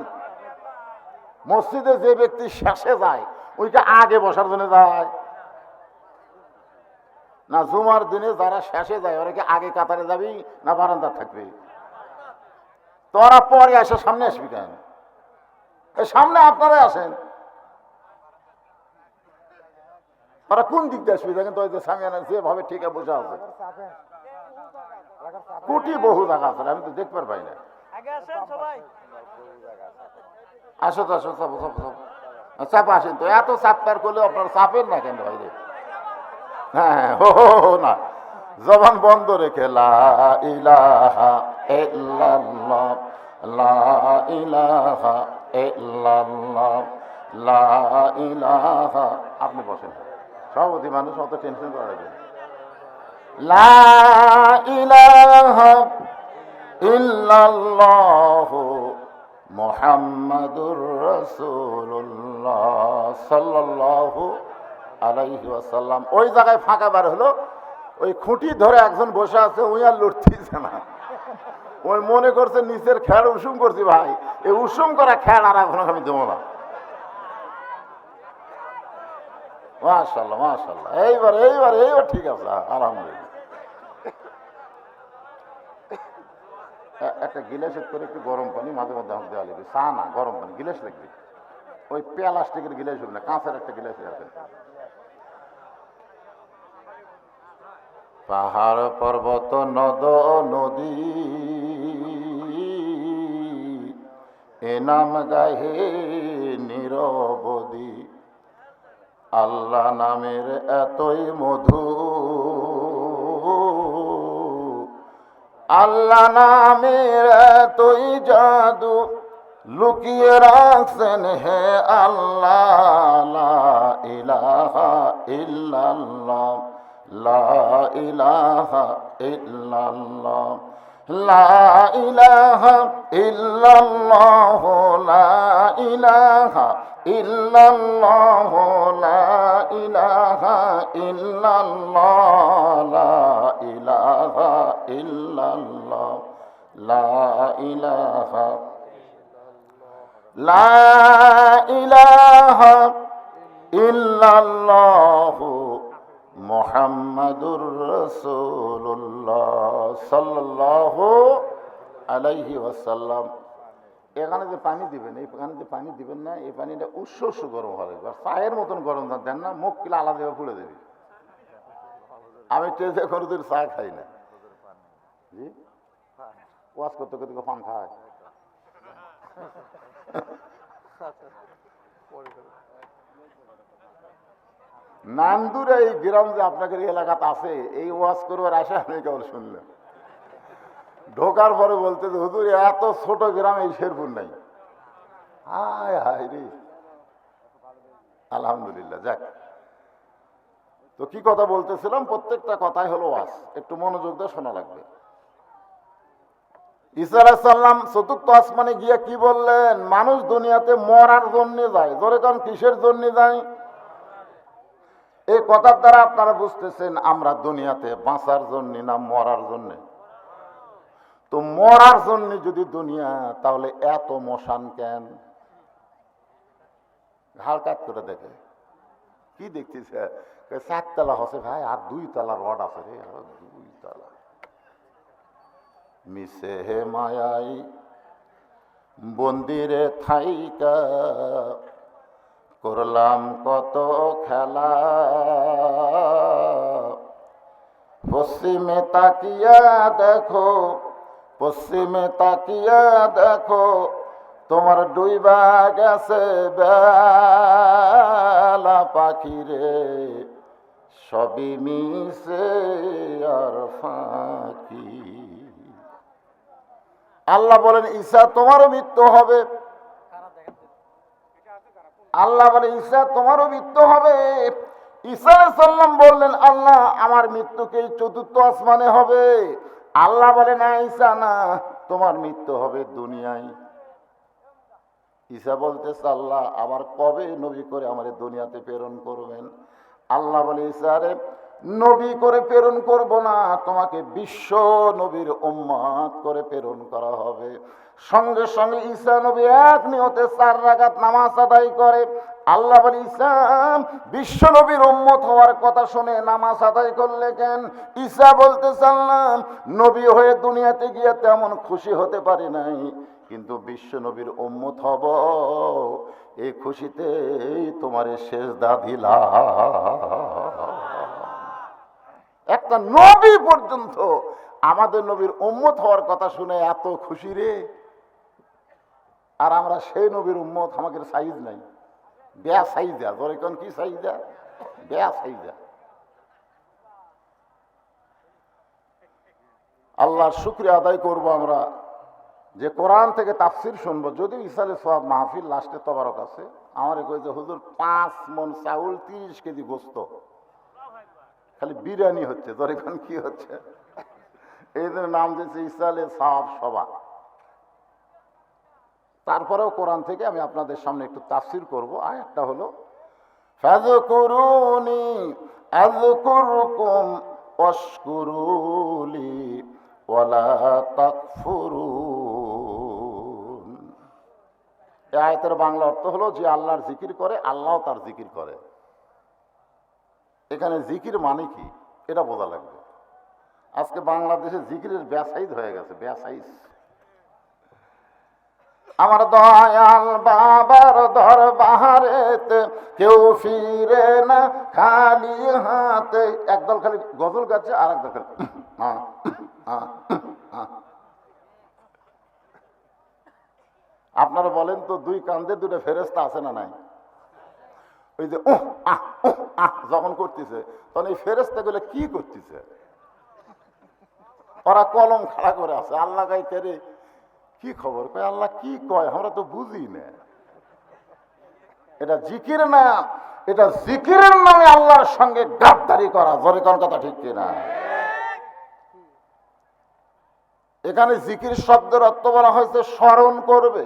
মসজিদে যে ব্যক্তি শেষে যায় ওইটা আগে বসার জন্য যায় না? জুমার দিনে যারা শেষে যায় ওরা কি আগে কাতারে যাবি না বারান্দা থাকবে? তোরা পরে আসে, সামনে আসবি কেন? সামনে আপনারা আসেন, ওরা কোন দিক দিয়ে আসবি? দেখেন তো ওই যে সামিয়ানা যেভাবে ঠিক বসে আছে, কোটি বহু জায়গা আছে, আমি তো দেখতে পাই না। আসো তো, আসো, চাপো চাপো চাপো, চাপা আসেন তো। এত চাপ পার করলে আপনার চাপেন না কেন ভাই রে? হ্যাঁ, হো না, জবান বন্ধ রেখে লা ইলাহা ইল্লাল্লাহ, লা ইলাহা ইল্লাল্লাহ, লা ইলাহা। আপনি বসেন, সভাপতি মানুষ, অত টেনশন করা যাবে। লা ইলাহা ইল্লাল্লাহ মুহাম্মাদুর রাসূলুল্লাহ সাল্লাল্লাহু আলাইহি ওয়াসাল্লাম। ওই জায়গায় ফাঁকা বার হলো, ওই খুঁটি ধরে একজন বসে আছে, ওই আর লড়তেছে না। ওই মনে করছে নিচের খেয়াল উষুম করছি। ভাই, এই উষুম করা খেয়াল আর এখন আমি দেবো না। মাশাআল্লাহ মাশাআল্লাহ, এইবার এইবার এইবার ঠিক আছে, আলহামদুলিল্লাহ। একটা গিলাসের করে একটু গরম পানি মাঝে মধ্যে আমাকে দেওয়া লাগবে। চা না, গরম পানি, গিলাস লাগবে। ওই প্লাস্টিকের গিলাস হবে না, কাঁচের একটা গিলাস আছে। পাহাড় পর্বত নদ নদী এ নাম গাহে নিরবধি, আল্লাহ নামের এতই মধু, আল্লাহ নামের এতই জাদু, লুকিয়ে রাখছেন হে আল্লাহ। লা ইলাহা ইল্লাল্লাহ, লা ইলাহা ইল্লাল্লাহ, লা ইলাহা ইল্লাল্লাহ, লা ইলাহা ইল্লাল্লাহ, লা ইলাহা ইল্লাল্লাহ, লা ইলাহা ইল্লাল্লাহ, লা ইলাহা, লা ইলাহা ইল্লাল্লাহ মুহাম্মাদুর রাসূলুল্লাহ সাল্লাল্লাহু আলাইহি ওয়াসাল্লাম। এখানে যে পানি দিবেন, এখানে যে পানি দিবেন না, এই পানিটা উৎস গরম হবে, চায়ের মতন গরম দেন না, মুখ কিলা আলাদা পুড়ে দেবে। আমি টেজে কোনোদিন চা খাই না। জি, ওয়াজ করতে করতে পান খায়। নান্দুরা এই গ্রাম যে আপনাদের এলাকাতে আছে, এই ওয়াজ করবার আশা আমি কেবল শুনলাম। ঢোকার পরে বলতে যে হুজুর এত ছোট গ্রাম এই শেরপুর নাই। হায় হায় রে, আলহামদুলিল্লাহ। যাক, তো কি কথা বলতেছিলাম? প্রত্যেকটা কথাই হলো ওয়াজ, একটু মনোযোগ দিয়ে শোনা লাগবে। ঈসা আলাইহিস সালাম চতুর্থ আসমানে গিয়ে কি বললেন? মানুষ দুনিয়াতে মরার জন্য যায়। ধরে কারণ কিসের জন্য যায়? এই কথার দ্বারা আপনারা বুঝতেছেন আমরা দুনিয়াতে বাঁচার জন্য না মরার জন্য। তো মরার জন্য যদি দুনিয়া, তাহলে এত মশান কেন? হালকাত করে দেখে কি দেখতেছে? 4 তলা হচ্ছে ভাই, আর 2 তলা রড আছে রে, 2 তলা। মিশে হে মায়াই বন্দিরে থাইকা করলাম কত খেলা, পশ্চিমে তাকিয়া দেখো, পশ্চিমে তাকিয়া দেখো, তোমার ডুইবা গেছে বেলা পাখিরে, সবই মিশে আর ফাঁকি। আল্লাহ বলেন ঈসা তোমারও মৃত্যু হবে। আল্লাহ বলে ঈসা তোমারও মৃত্যু হবে, ঈসা আলাইহিস সালাম বললেন, আল্লাহ আমার মৃত্যু কি চতুর্থ আসমানে হবে? আল্লাহ বলে, না ঈসা না, তোমার মৃত্যু হবে দুনিয়ায়। ঈসা বলতেছে, আল্লাহ আবার কবে নবী করে আমার দুনিয়াতে প্রেরণ করবেন? আল্লাহ বলে, ঈসা রে, নবী করে প্রেরণ করব না, তোমাকে বিশ্ব নবীর উম্মত করে প্রেরণ করা হবে। সঙ্গে সঙ্গে ঈসা নবী এক নিয়তে 4 রাকাত নামাজ আদায় করে। আল্লাহ বলে, ঈসা বিশ্ব নবীর উম্মত হওয়ার কথা শুনে নামাজ আদায় করলে কেন? ঈসা বলতেছে, আল্লাহ নবী হয়ে দুনিয়াতে গিয়ে তেমন খুশি হতে পারি নাই, কিন্তু বিশ্ব নবীর উম্মত হব, এই খুশিতেই তোমারে সেজদা দিলাম। একটা নবী পর্যন্ত আমাদের নবীর উম্মত হওয়ার কথা শুনে এত খুশি রে, আর আমরা সেই নবীর উম্মত, আমাদের সাইজ নাই, বেয়া সাইজা। ধরে কোন কি সাইজা? বেয়া সাইজা। আল্লাহর শুকরিয়া আদায় করব আমরা যে কোরআন থেকে তাফসির শুনবো। যদিও ইসালে সওয়াব মাহফিল লাস্টে তবারক আছে, আমার কই যে হুজুর 5 মণ চাউল 30 কেজি গোস্ত, খালি বিরিয়ানি হচ্ছে। ধরে কোন কি হচ্ছে? এই জন্য নাম দিয়েছে ইসালে সওয়াব সভা। তারপরেও কোরআন থেকে আমি আপনাদের সামনে একটু তাফসির করব। আয়াতটা হলো, ফাযকুরুনি আযকুরকুম ওয়াশকুরুলি ওয়ালা তাকফুরুন। এই আয়াতের বাংলা অর্থ হলো, যে আল্লাহর জিকির করে আল্লাহও তার জিকির করে। এখানে জিকির মানে কি এটা বোঝা লাগবে। আজকে বাংলাদেশে জিকিরের ব্যাসাইজ হয়ে গেছে, ব্যাসাইজ। আমার দয়াল বাবার দরবারেতে কেউ ফিরে না খালি হাতে। একদল খালি গজল গাচ্ছে, আর একদল খালি আপনারা বলেন তো, 2 কান্দে 2টা ফেরেশতা আছে না নাই? ওই যে যখন করতেছে, তখন এই ফেরেশতা গুলো কি করতেছে? ওরা কলম খাড়া করে আছে। আল্লাহ গাইতে রে, কি খবর কয়? আল্লাহ কি কয় আমরা তো বুঝি না। এটা জিকির না, এটা জিকিরের নামে আল্লাহর সঙ্গে গাদ্দারি করা। জোরে কোন কথা ঠিক কিনা? এখানে জিকির শব্দের অর্থ বলা হয়েছে স্মরণ করবে।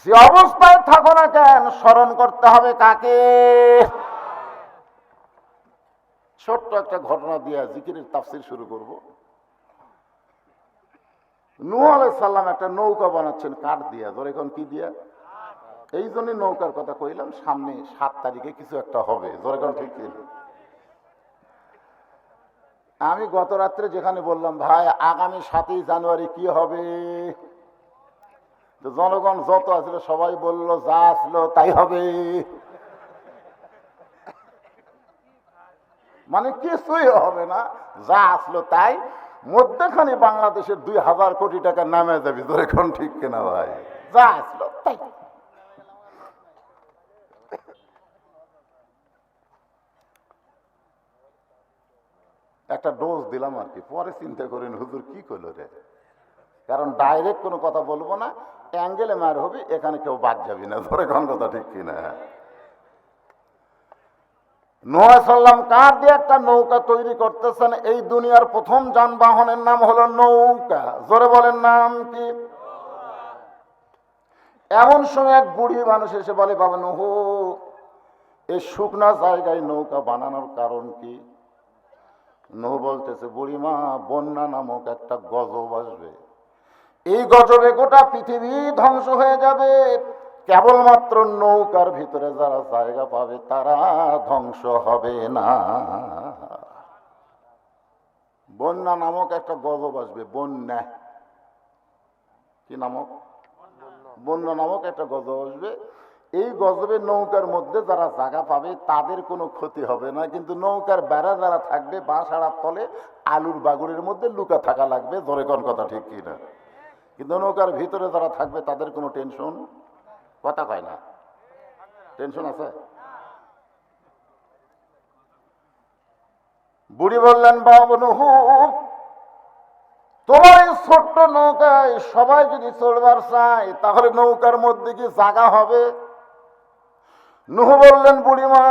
যে অবস্থায় থাকো না কেন, স্মরণ করতে হবে কাকে? ছোট্ট একটা ঘটনা দিয়ে জিকিরের তাফসির শুরু করব। নূহ আলাইহিস সালাম একটা নৌকা বানাচ্ছেন কাঠ দিয়া। ধরে এখন কি দিয়া? এই জন্যই নৌকার কথা কইলাম, সামনে 7 তারিখে কিছু একটা হবে। ধরে এখন ঠিক কি? আমি গত রাত্রে যেখানে বললাম, ভাই আগামী 7ই জানুয়ারি কি হবে, তো জনগণ যত আসলো সবাই বলল, যা আসলো তাই হবে। মানে কিছুই হবে না, যা আসলো তাই। মধ্যখানে বাংলাদেশের 2000 কোটি টাকা নামে যাবে। ধরে কোন ঠিক কিনা ভাই? যা আসলো তাই। একটা ডোজ দিলাম আর কি, পরে চিন্তা করেন হুজুর কি করলো রে। কারণ ডাইরেক্ট কোনো কথা বলবো না, অ্যাঙ্গেলে মার হবে, এখানে কেউ বাদ যাবি না। ধরে কোন কথা ঠিক কিনা? নূহ আলাইহিস সালাম কাঠ দিয়ে একটা নৌকা তৈরি করতেছেন। এই দুনিয়ার প্রথম যানবাহনের নাম হলো নৌকা। জোরে বলেন, নাম কি? এমন সময় এক বুড়ি মানুষ এসে বলে, বাবা নূহ, এই শুকনা জায়গায় নৌকা বানানোর কারণ কি? নূহ বলতেছে, বুড়িমা, বন্যা নামক একটা গজব আসবে। এই গজবে গোটা পৃথিবী ধ্বংস হয়ে যাবে, কেবলমাত্র নৌকার ভিতরে যারা জায়গা পাবে তারা ধ্বংস হবে না। বন্যা নামক একটা গজব আসবে। বন্যা কি নামক? বন্যা নামক একটা গজব আসবে। এই গজবে নৌকার মধ্যে যারা জায়গা পাবে তাদের কোনো ক্ষতি হবে না, কিন্তু নৌকার বেড়া যারা থাকবে বাঁশাড়ার তলে আলুর বাগুড়ের মধ্যে লুকা থাকা লাগবে। ধরে কোন কথা ঠিক কিনা? কিন্তু নৌকার ভিতরে যারা থাকবে তাদের কোনো টেনশন, কথা কয় না, টেনশন আছে? বুড়ি বললেন, বাবা নূহ, তোমার এই ছোট্ট নৌকায় সবাই যদি চলবার চায় তাহলে নৌকার মধ্যে কি জায়গা হবে? নূহ বললেন, বুড়িমা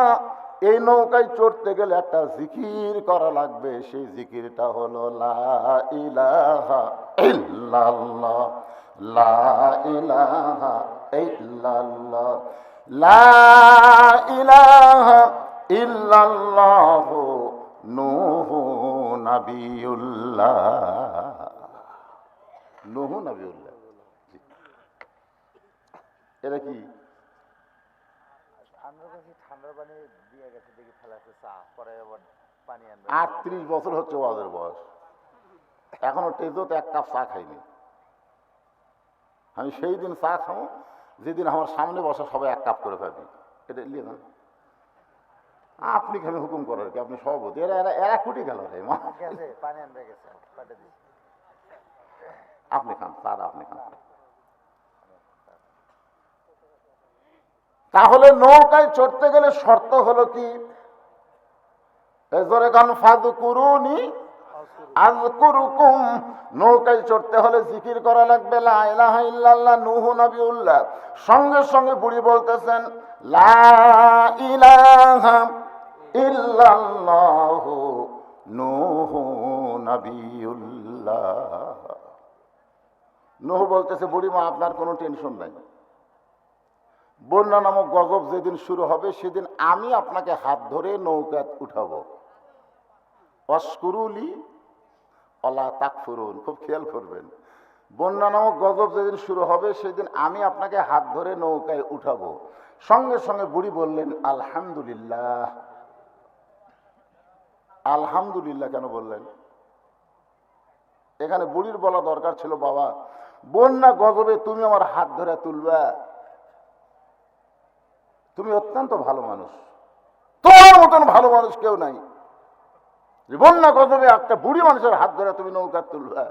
এই নৌকায় চড়তে গেলে একটা জিকির করা লাগবে, সেই জিকিরটা হলো লা ইলাহা ইল্লাল্লাহ, লা ইলাহা ইল্লাল্লাহ, লা ইলাহা ইল্লাল্লাহ নূহ নবিয়ুল্লাহ। নূহ নবিয়ুল্লাহ, এটা কি? ঠান্ডার পানি দিয়ে গেছে দেখি ফেলাছে চা পরে পানি আনবে। 38 বছর হচ্ছে ওয়াজের বয়স, এখনো টেজোতে এক কাপ চা খাইনি। আমি সেই দিন চা খাবো যেদিন আমার সামনে বসা সবাই এক কাপ করে খাবি। এটা নিয়ে না, আপনি খালি হুকুম করার কি, আপনি সভাপতি। এরা এরা এরা কুটি গেল রে মা, পানি আনবে গেছে পাঠে দিই। আপনি খান স্যার, আপনি খান। তাহলে নৌকায় চড়তে গেলে শর্ত হলো কি? জোরে গান, ফাযকুরুনি আযকুরুকুম। নৌকায় চড়তে হলে জিকির করা লাগবে লা ইলাহা ইল্লাল্লাহ নূহ নবিয়ুল্লাহ। সঙ্গে সঙ্গে বুড়ি বলতেছেন লা ইলাহা ইল্লাল্লাহ নূহ নবিয়ুল্লাহ। নূহ বলতেছে, বুড়িমা আপনার কোনো টেনশন নাই, বন্যা নামক গজব যেদিন শুরু হবে সেদিন আমি আপনাকে হাত ধরে নৌকা উঠাবো। অশকুরুলি অলা তাকফুরুন, খুব খেয়াল করবেন। বন্যা নামক গজব যেদিন শুরু হবে সেদিন আমি আপনাকে হাত ধরে নৌকায় উঠাবো। সঙ্গে সঙ্গে বুড়ি বললেন আলহামদুলিল্লাহ। আলহামদুলিল্লাহ কেন বললেন? এখানে বুড়ির বলা দরকার ছিল, বাবা বন্যা গজবে তুমি আমার হাত ধরে তুলবা, তুমি অত্যন্ত ভালো মানুষ, তোমার মতন ভালো মানুষ কেউ নাই। বন্যা গজবে একটা বুড়ি মানুষের হাত ধরে তুমি নৌকা তুলবা।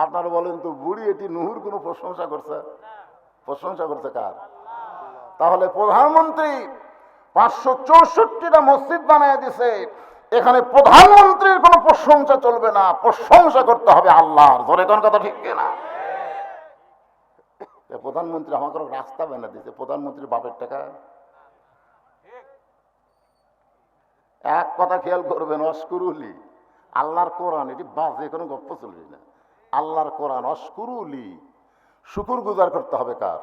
আপনারা বলেন তো, বুড়ি এটি নূহুর কোনো প্রশংসা করছে? প্রশংসা করছে কার? তাহলে প্রধানমন্ত্রী 564টা মসজিদ বানায় দিছে, এখানে প্রধানমন্ত্রীর কোনো প্রশংসা চলবে না, প্রশংসা করতে হবে আল্লাহর। ধরে কোন কথা ঠিক কিনা? প্রধানমন্ত্রী আমাকে রাস্তা বানিয়ে দিছে, প্রধানমন্ত্রীর বাপের টাকা। এক কথা খেয়াল করবেন, অশকুরুলি আল্লাহর কোরআন, এটি বাজে কোনো গপ্প চলবে না। আল্লাহর কোরআন, অশকুরুলি শুকুর গুজার করতে হবে কার?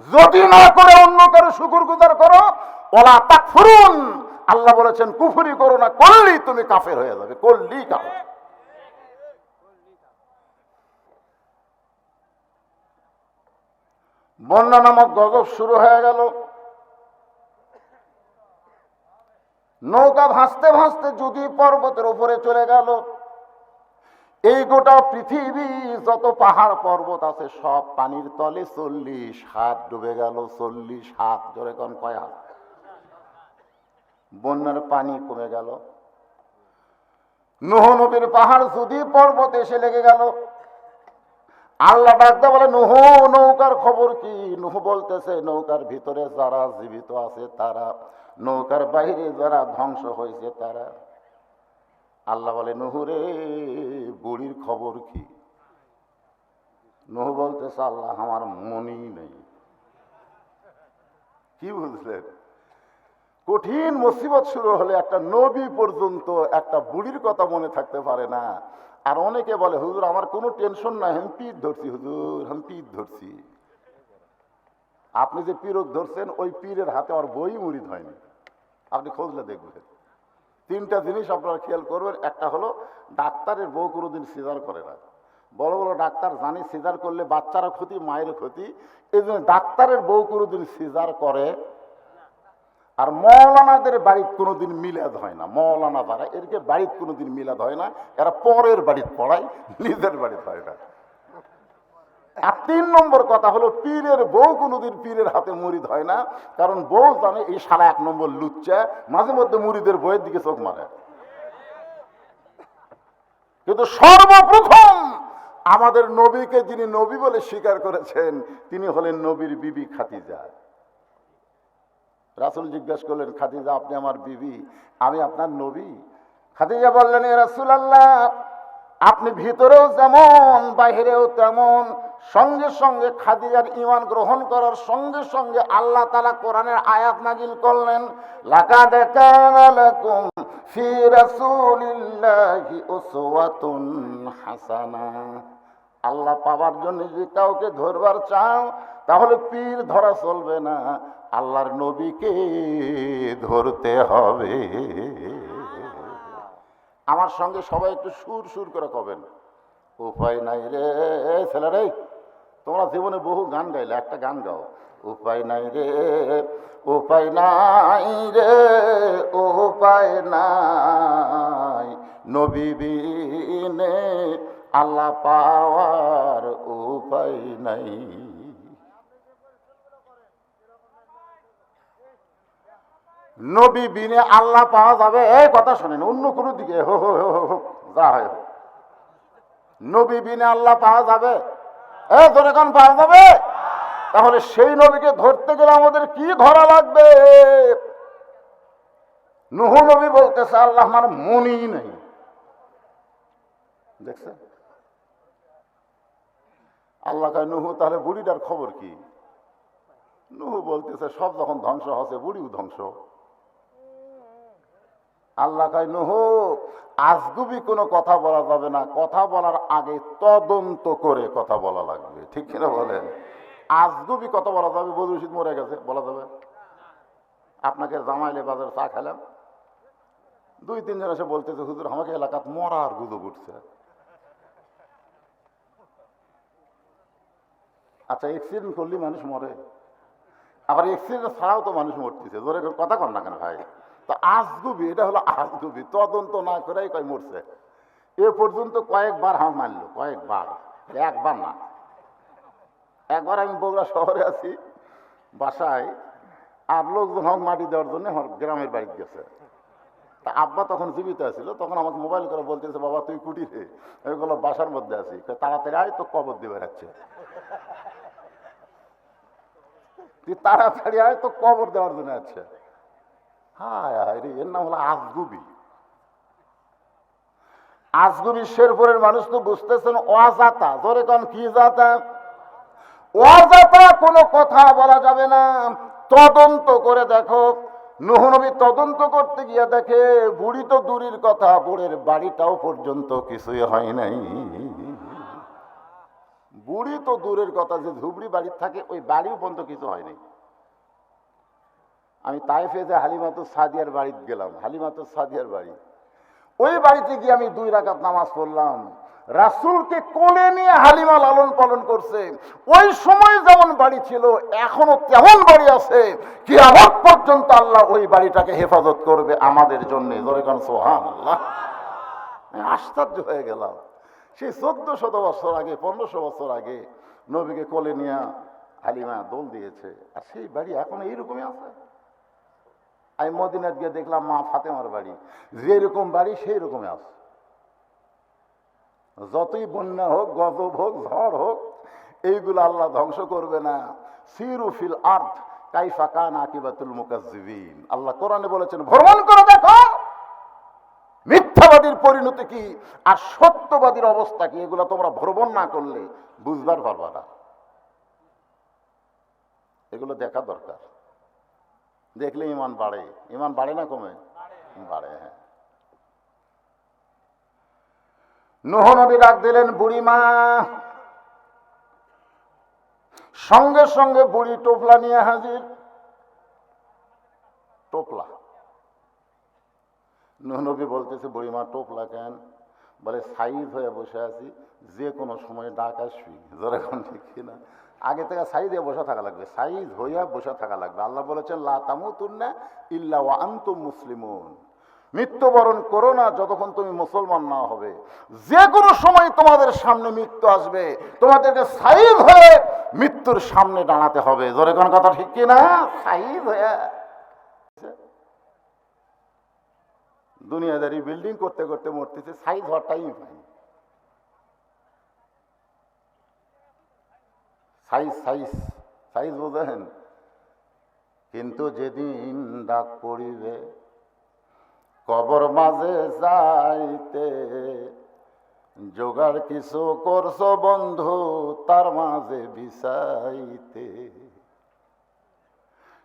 যদি না করে অন্য কারো শুকুর গুজার করো, ওলা তাকফুরুন, আল্লাহ বলেছেন কুফরি করো না, করলেই তুমি কাফের হয়ে যাবে, করলেই কাফের। বন্যা নামক গজব শুরু হয়ে গেল। নৌকা ভাসতে ভাসতে যদি পর্বতের উপরে চলে গেল। এই গোটা পৃথিবী যত পাহাড় পর্বত আছে সব পানির তলে 40 হাত ডুবে গেল। 40 হাত, জোরে কোন কয় হাত? বন্যার পানি কমে গেল। নূহ নবীর পাহাড় যদি পর্বতে এসে লেগে গেল। আল্লাহ ডাকতে বলে, নূহ নৌকার খবর কি? নূহ বলতেছে, নৌকার ভিতরে যারা জীবিত আছে তারা, নৌকার বাইরে যারা ধ্বংস হয়েছে তারা। আল্লাহ বলে, নূহ রে বুড়ির খবর কি? নূহ বলতেছে, আল্লাহ আমার মনেই নেই। কি বুঝলেন? কঠিন মুসিবত শুরু হলে একটা নবী পর্যন্ত একটা বুড়ির কথা মনে থাকতে পারে না। আর অনেকে বলে, হুজুর আমার কোনো টেনশন নাই, আমি পীর ধরছি। হুজুর আমি পীর ধরছি। আপনি যে পীরক ধরছেন ওই পীরের হাতে আর বই মুরিদ হয়নি, আপনি খোঁজলে দেখবেন। 3টা জিনিস আপনারা খেয়াল করবেন। একটা হলো, ডাক্তারের বউ কোনোদিন সিজার করে না। বড় বড় ডাক্তার জানি সিজার করলে বাচ্চারা ক্ষতি, মায়ের ক্ষতি, এই জন্য ডাক্তারের বউ কোনোদিন সিজার করে। আর মৌলানাদের বাড়িতে কোনোদিন মিলাদ হয় না। মৌলানা যারা, এদেরকে বাড়িতে কোনোদিন মিলাদ হয় না, এরা পরের বাড়িতে পড়ায়, নিজের বাড়িতে হয় না। আর 3 নম্বর কথা হলো, পীরের বউ কোনোদিন পীরের হাতে মুরিদ হয় না, কারণ বউ জানে এই শালা 1 নম্বর লুচ্চা, মাঝে মধ্যে মুরিদের বইয়ের দিকে চোখ মারে। কিন্তু সর্বপ্রথম আমাদের নবীকে যিনি নবী বলে স্বীকার করেছেন তিনি হলেন নবীর বিবি খাদিজা। রাসূল জিজ্ঞাসা করলেন, খাদিজা আপনি আমার বিবি, আমি আপনার নবী? খাদিজা বললেন, এ রাসূলুল্লাহ আপনি ভিতরেও যেমন বাইরেও তেমন, সঙ্গে সঙ্গে খাদিজার ঈমান গ্রহণ করার সঙ্গে সঙ্গে আল্লাহ তাআলা কোরআনের আয়াত নাজিল করলেন, লাকাদ কানা লাকুম ফি রাসূলিল্লাহি উসওয়াতুন হাসানা। আল্লাহ পাওয়ার জন্য যদি কাউকে ধরবার চাও তাহলে পীর ধরা চলবে না, আল্লাহর নবীকে ধরতে হবে। আমার সঙ্গে সবাই একটু সুর সুর করে কবেন, উপায় নাই রে ছেলেরে, তোমরা জীবনে বহু গান গাইলে, একটা গান গাও, উপায় নাই রে, উপায় নাই রে, উপায় নাই, নবী বিনে আল্লাহ পাওয়ার উপায় নাই। নবী বিনে আল্লাহ পাওয়া যাবে, এই কথা শোনেন, অন্য কোনো দিকে হো হো হো হো যা হয়, নবী বিনে আল্লাহ পাওয়া যাবে? ধরে কান পাওয়া যাবে? তাহলে সেই নবীকে ধরতে গেলে আমাদের কি ধরা লাগবে? নূহ নবী বলতেছে আল্লাহ আমার মনই নেই, দেখছেন? আল্লাহ কয় নূহ তাহলে বুড়িটার খবর কি? নূহ বলতেছে সব যখন ধ্বংস হচ্ছে বুড়িও ধ্বংস। আল্লাহ কয় নূহ আজগুবি কোনো কথা বলা যাবে না, কথা বলার আগে তদন্ত করে কথা বলা লাগবে, ঠিক কিনা বলেন? আজগুবি কথা বলা যাবে, বদরুল রশিদ মরে গেছে বলা যাবে? আপনাকে জামাইলে বাজার চা খেলাম, 2-3 জন এসে বলতেছে হুজুর আমাকে এলাকাত মরার গুজব উঠছে। আচ্ছা, অ্যাক্সিডেন্ট করলে মানুষ মরে, আবার অ্যাক্সিডেন্ট ছাড়াও তো মানুষ মরতেছে, জোরে কথা কন না কেন ভাই? তো আজগুবি, এটা হলো আজগুবি, তদন্ত না করেই কয় মরছে। এ পর্যন্ত কয়েকবার হাঁক মারলো, কয়েকবার, একবার না। একবার আমি বগুড়া শহরে আছি বাসায়, আর লোকজন হাঁক মাটি দেওয়ার জন্য আমার গ্রামের বাড়ি গেছে। তা আব্বা তখন জীবিত আছিল, তখন আমাকে মোবাইল করে বলতেছে বাবা তুই কুটিরে? আমি বললাম বাসার মধ্যে আছি। তাড়াতাড়ি আয়, তো কবর দিয়ে বেড়াচ্ছে। তুই তাড়াতাড়ি আয়, তো কবর দেওয়ার জন্য আছে। হায় হায় রে, এর নাম হলো আজগুবি। আজগুবি শেরপুরের মানুষ তো বুঝতেছেন অজাতা, জোরে কোন কি জাতা? অজাতা কোনো কথা বলা যাবে না, তদন্ত করে দেখো। নূহ নবী তদন্ত করতে গিয়ে দেখে বুড়ি তো দূরের কথা, বুড়ের বাড়িটাও পর্যন্ত কিছুই হয় নাই। বুড়ি তো দূরের কথা, যে ঝুবড়ি বাড়ি থাকে ওই বাড়িও পর্যন্ত কিছু হয়নি। আমি তাইফে যে হালিমাতুস সাদিয়ার বাড়িতে গেলাম, হালিমাতুস সাদিয়ার বাড়ি, ওই বাড়িতে গিয়ে আমি 2 রাকাত নামাজ পড়লাম। রাসূলকে কোলে নিয়ে হালিমা লালন পালন করছে। ওই সময় যেমন বাড়ি ছিল এখনো তেমন বাড়ি আছে, কিয়ামত পর্যন্ত আল্লাহ ওই বাড়িটাকে হেফাজত করবে আমাদের জন্য। জোরে কান সুবহানাল্লাহ। আশ্চর্য হয়ে গেলাম, সেই 1400 বছর আগে, 1500 বছর আগে নবীকে কোলে নিয়ে হালিমা দোল দিয়েছে, আর সেই বাড়ি এখন এইরকমই আছে। আমি মদিনাত গিয়ে দেখলাম মা ফাতেমার বাড়ি, যেরকম বাড়ি সেই রকমই আছে। যতই বন্যা হোক, গজব হোক, ঝড় হোক, এইগুলো আল্লাহ ধ্বংস করবে না। সিরু ফিল আরদ কাইফা কানা আকিবাতুল মুকাজ্জিবিন, আল্লাহ কোরআনে বলেছেন ভ্রমণ করে দেখো মিথ্যাবাদীর পরিণতি কি আর সত্যবাদীর অবস্থা কি, এগুলো তোমরা ভ্রমণ না করলে বুঝবার পারবা না। এগুলো দেখা দরকার, দেখলে ইমান বাড়ে। ইমান বাড়ে না কমে? বাড়ে। হ্যাঁ, নূহ নবী ডাক দিলেন বুড়িমা, সঙ্গে সঙ্গে বুড়ি টোপলা নিয়ে হাজির। টোপলা, নূহ নবী বলতেছে বুড়িমা টোপলা কেন? বলে সাইজ হয়ে বসে আছি, যে কোনো সময় ডাক আসবি। যেরকম ঠিক কিনা? আগে থেকে সাইজ হয়ে বসে থাকা লাগবে, সাইজ হইয়া বসে থাকা লাগবে। আল্লাহ বলেছেন লা তামুতুন্না ইল্লা ওয়া আনতুম মুসলিমুন, মৃত্যুবরণ করো না যতক্ষণ তুমি মুসলমান না হবে। যে কোনো সময় তোমাদের সামনে মৃত্যু আসবে, তোমাদেরকে সাইজ হয়ে মৃত্যুর সামনে দাঁড়াতে হবে। জোরে কোন কথা ঠিক কিনা? সাইজ হয়ে। দুনিয়াদারি বিল্ডিং করতে করতে মরতেছে, সাইজ হওয়ার টাইম পাই। সাইজ সাইজ সাইজ বোঝেন? কিন্তু যেদিন ডাক পড়িবে কবর মাঝে যাইতে, জোগাড় কিছু করছো বন্ধু তার মাঝে বিছাইতে,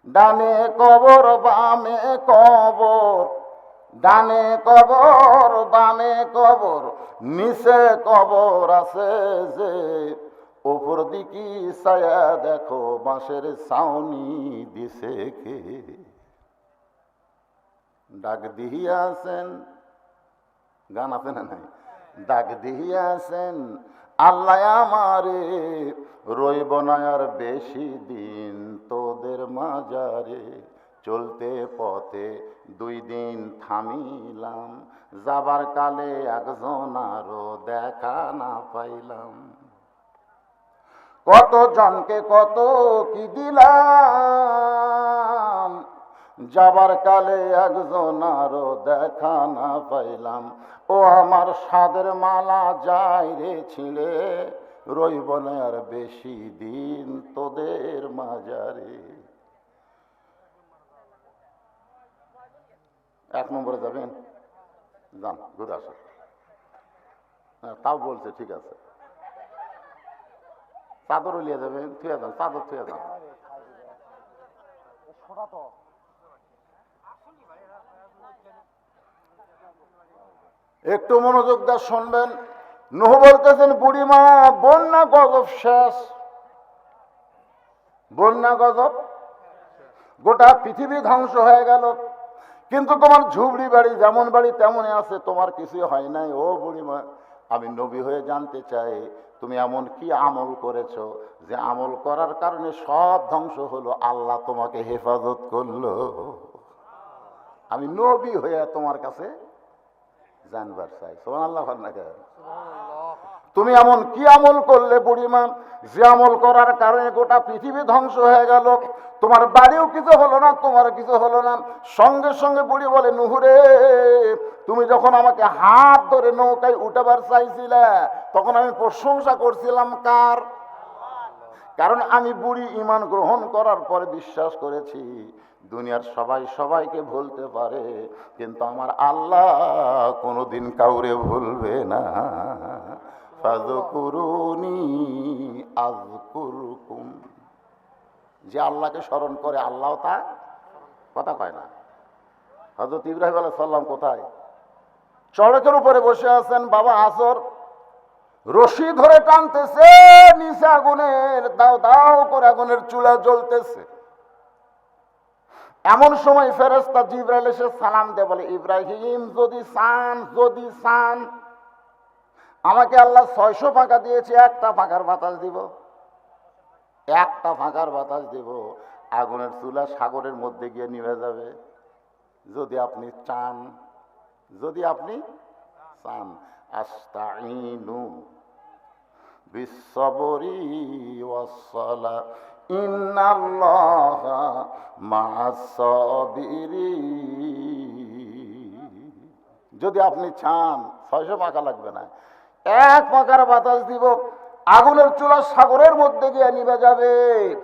ডানে কবর বামে কবর, ডানে কবর বামে কবর, নিচে কবর আছে যে, উপর দিকে ছায়া দেখো বাঁশের ছাউনি দিছে কে। ডাক দিয়াছেন, গান আছে না নাই, ডাক দিয়াছেন আল্লাহ আমারে, রইব না আর বেশি দিন তোদের মাজারে। চলতে পথে 2 দিন থামিলাম, যাবার কালে একজন আরো দেখা না পাইলাম। কত জনকে কত কি দিলাম, যাবার কালে একজন আরো দেখা না পাইলাম। ও আমার সাদের মালা যাই রে ছিঁড়ে, রইব না আর বেশি দিন তোদের মাজারে। 1 নম্বরে যাবেন, যান ঘুরে আসেন। তাও বলছে ঠিক আছে, চাদর উলিয়ে যাবেন, থুয়ে যান, চাদর থুয়ে যান। একটু মনোযোগ দিয়ে শুনবেন। নূহ বলতেছেন বুড়িমা বন্যা গজব শেষ, বন্যা গজব, গোটা পৃথিবী ধ্বংস হয়ে গেল, কিন্তু তোমার ঝুবড়ি বাড়ি যেমন বাড়ি তেমনই আছে, তোমার কিছু হয় নাই। ও বুড়িমা, আমি নবী হয়ে জানতে চাই তুমি এমন কি আমল করেছো যে আমল করার কারণে সব ধ্বংস হলো, আল্লাহ তোমাকে হেফাজত করলো। আমি নবী হয়ে তোমার কাছে জানবার চাই। সুবহানাল্লাহ। তুমি এমন কি আমল করলে বুড়িমা যে আমল করার কারণে গোটা পৃথিবী ধ্বংস হয়ে গেল, তোমার বাড়িও কিছু হলো না, তোমার কিছু হলো না। সঙ্গে সঙ্গে বুড়ি বলে নুহুরে, তুমি যখন আমাকে হাত ধরে নৌকায় উঠাবার চাইছিলে তখন আমি প্রশংসা করছিলাম কার? কারণ আমি বুড়ি ঈমান গ্রহণ করার পরে বিশ্বাস করেছি দুনিয়ার সবাই সবাইকে ভুলতে পারে, কিন্তু আমার আল্লাহ কোনোদিন কাউরে ভুলবে না। ফাযকুরুনি আযকুরকুম, যে আল্লাহকে স্মরণ করে আল্লাহ তা কথা কয় না। হযরত ইব্রাহিম আলাইহিস সালাম কোথায়? চড়কের উপরে বসে আছেন, বাবা আসর রশি ধরে টানতেছে, নিচে আগুনের দাও দাও করে আগুনের চুলা জ্বলতেছে। এমন সময় ফেরেশতা জিবরাইল এসে সালাম দেয়, বলে ইব্রাহিম যদি চান আমাকে আল্লাহ 600 ফাঁকা দিয়েছে, একটা ফাঁকার বাতাস দিব, একটা ফাঁকার বাতাস দিব, আগুনের চুলা সাগরের মধ্যে গিয়ে নিভে যাবে। যদি আপনি চান, যদি আপনি চান। আস্তাইনু বিসসবরি ওয়াসসালাহ ইন্নাল্লাহা মা'আস সাবিরিন। যদি আপনি চান 600 পাকা লাগবে না, 1 পাকার বাতাস দিব, আগুনের চুলা সাগরের মধ্যে গিয়ে নিভে যাবে।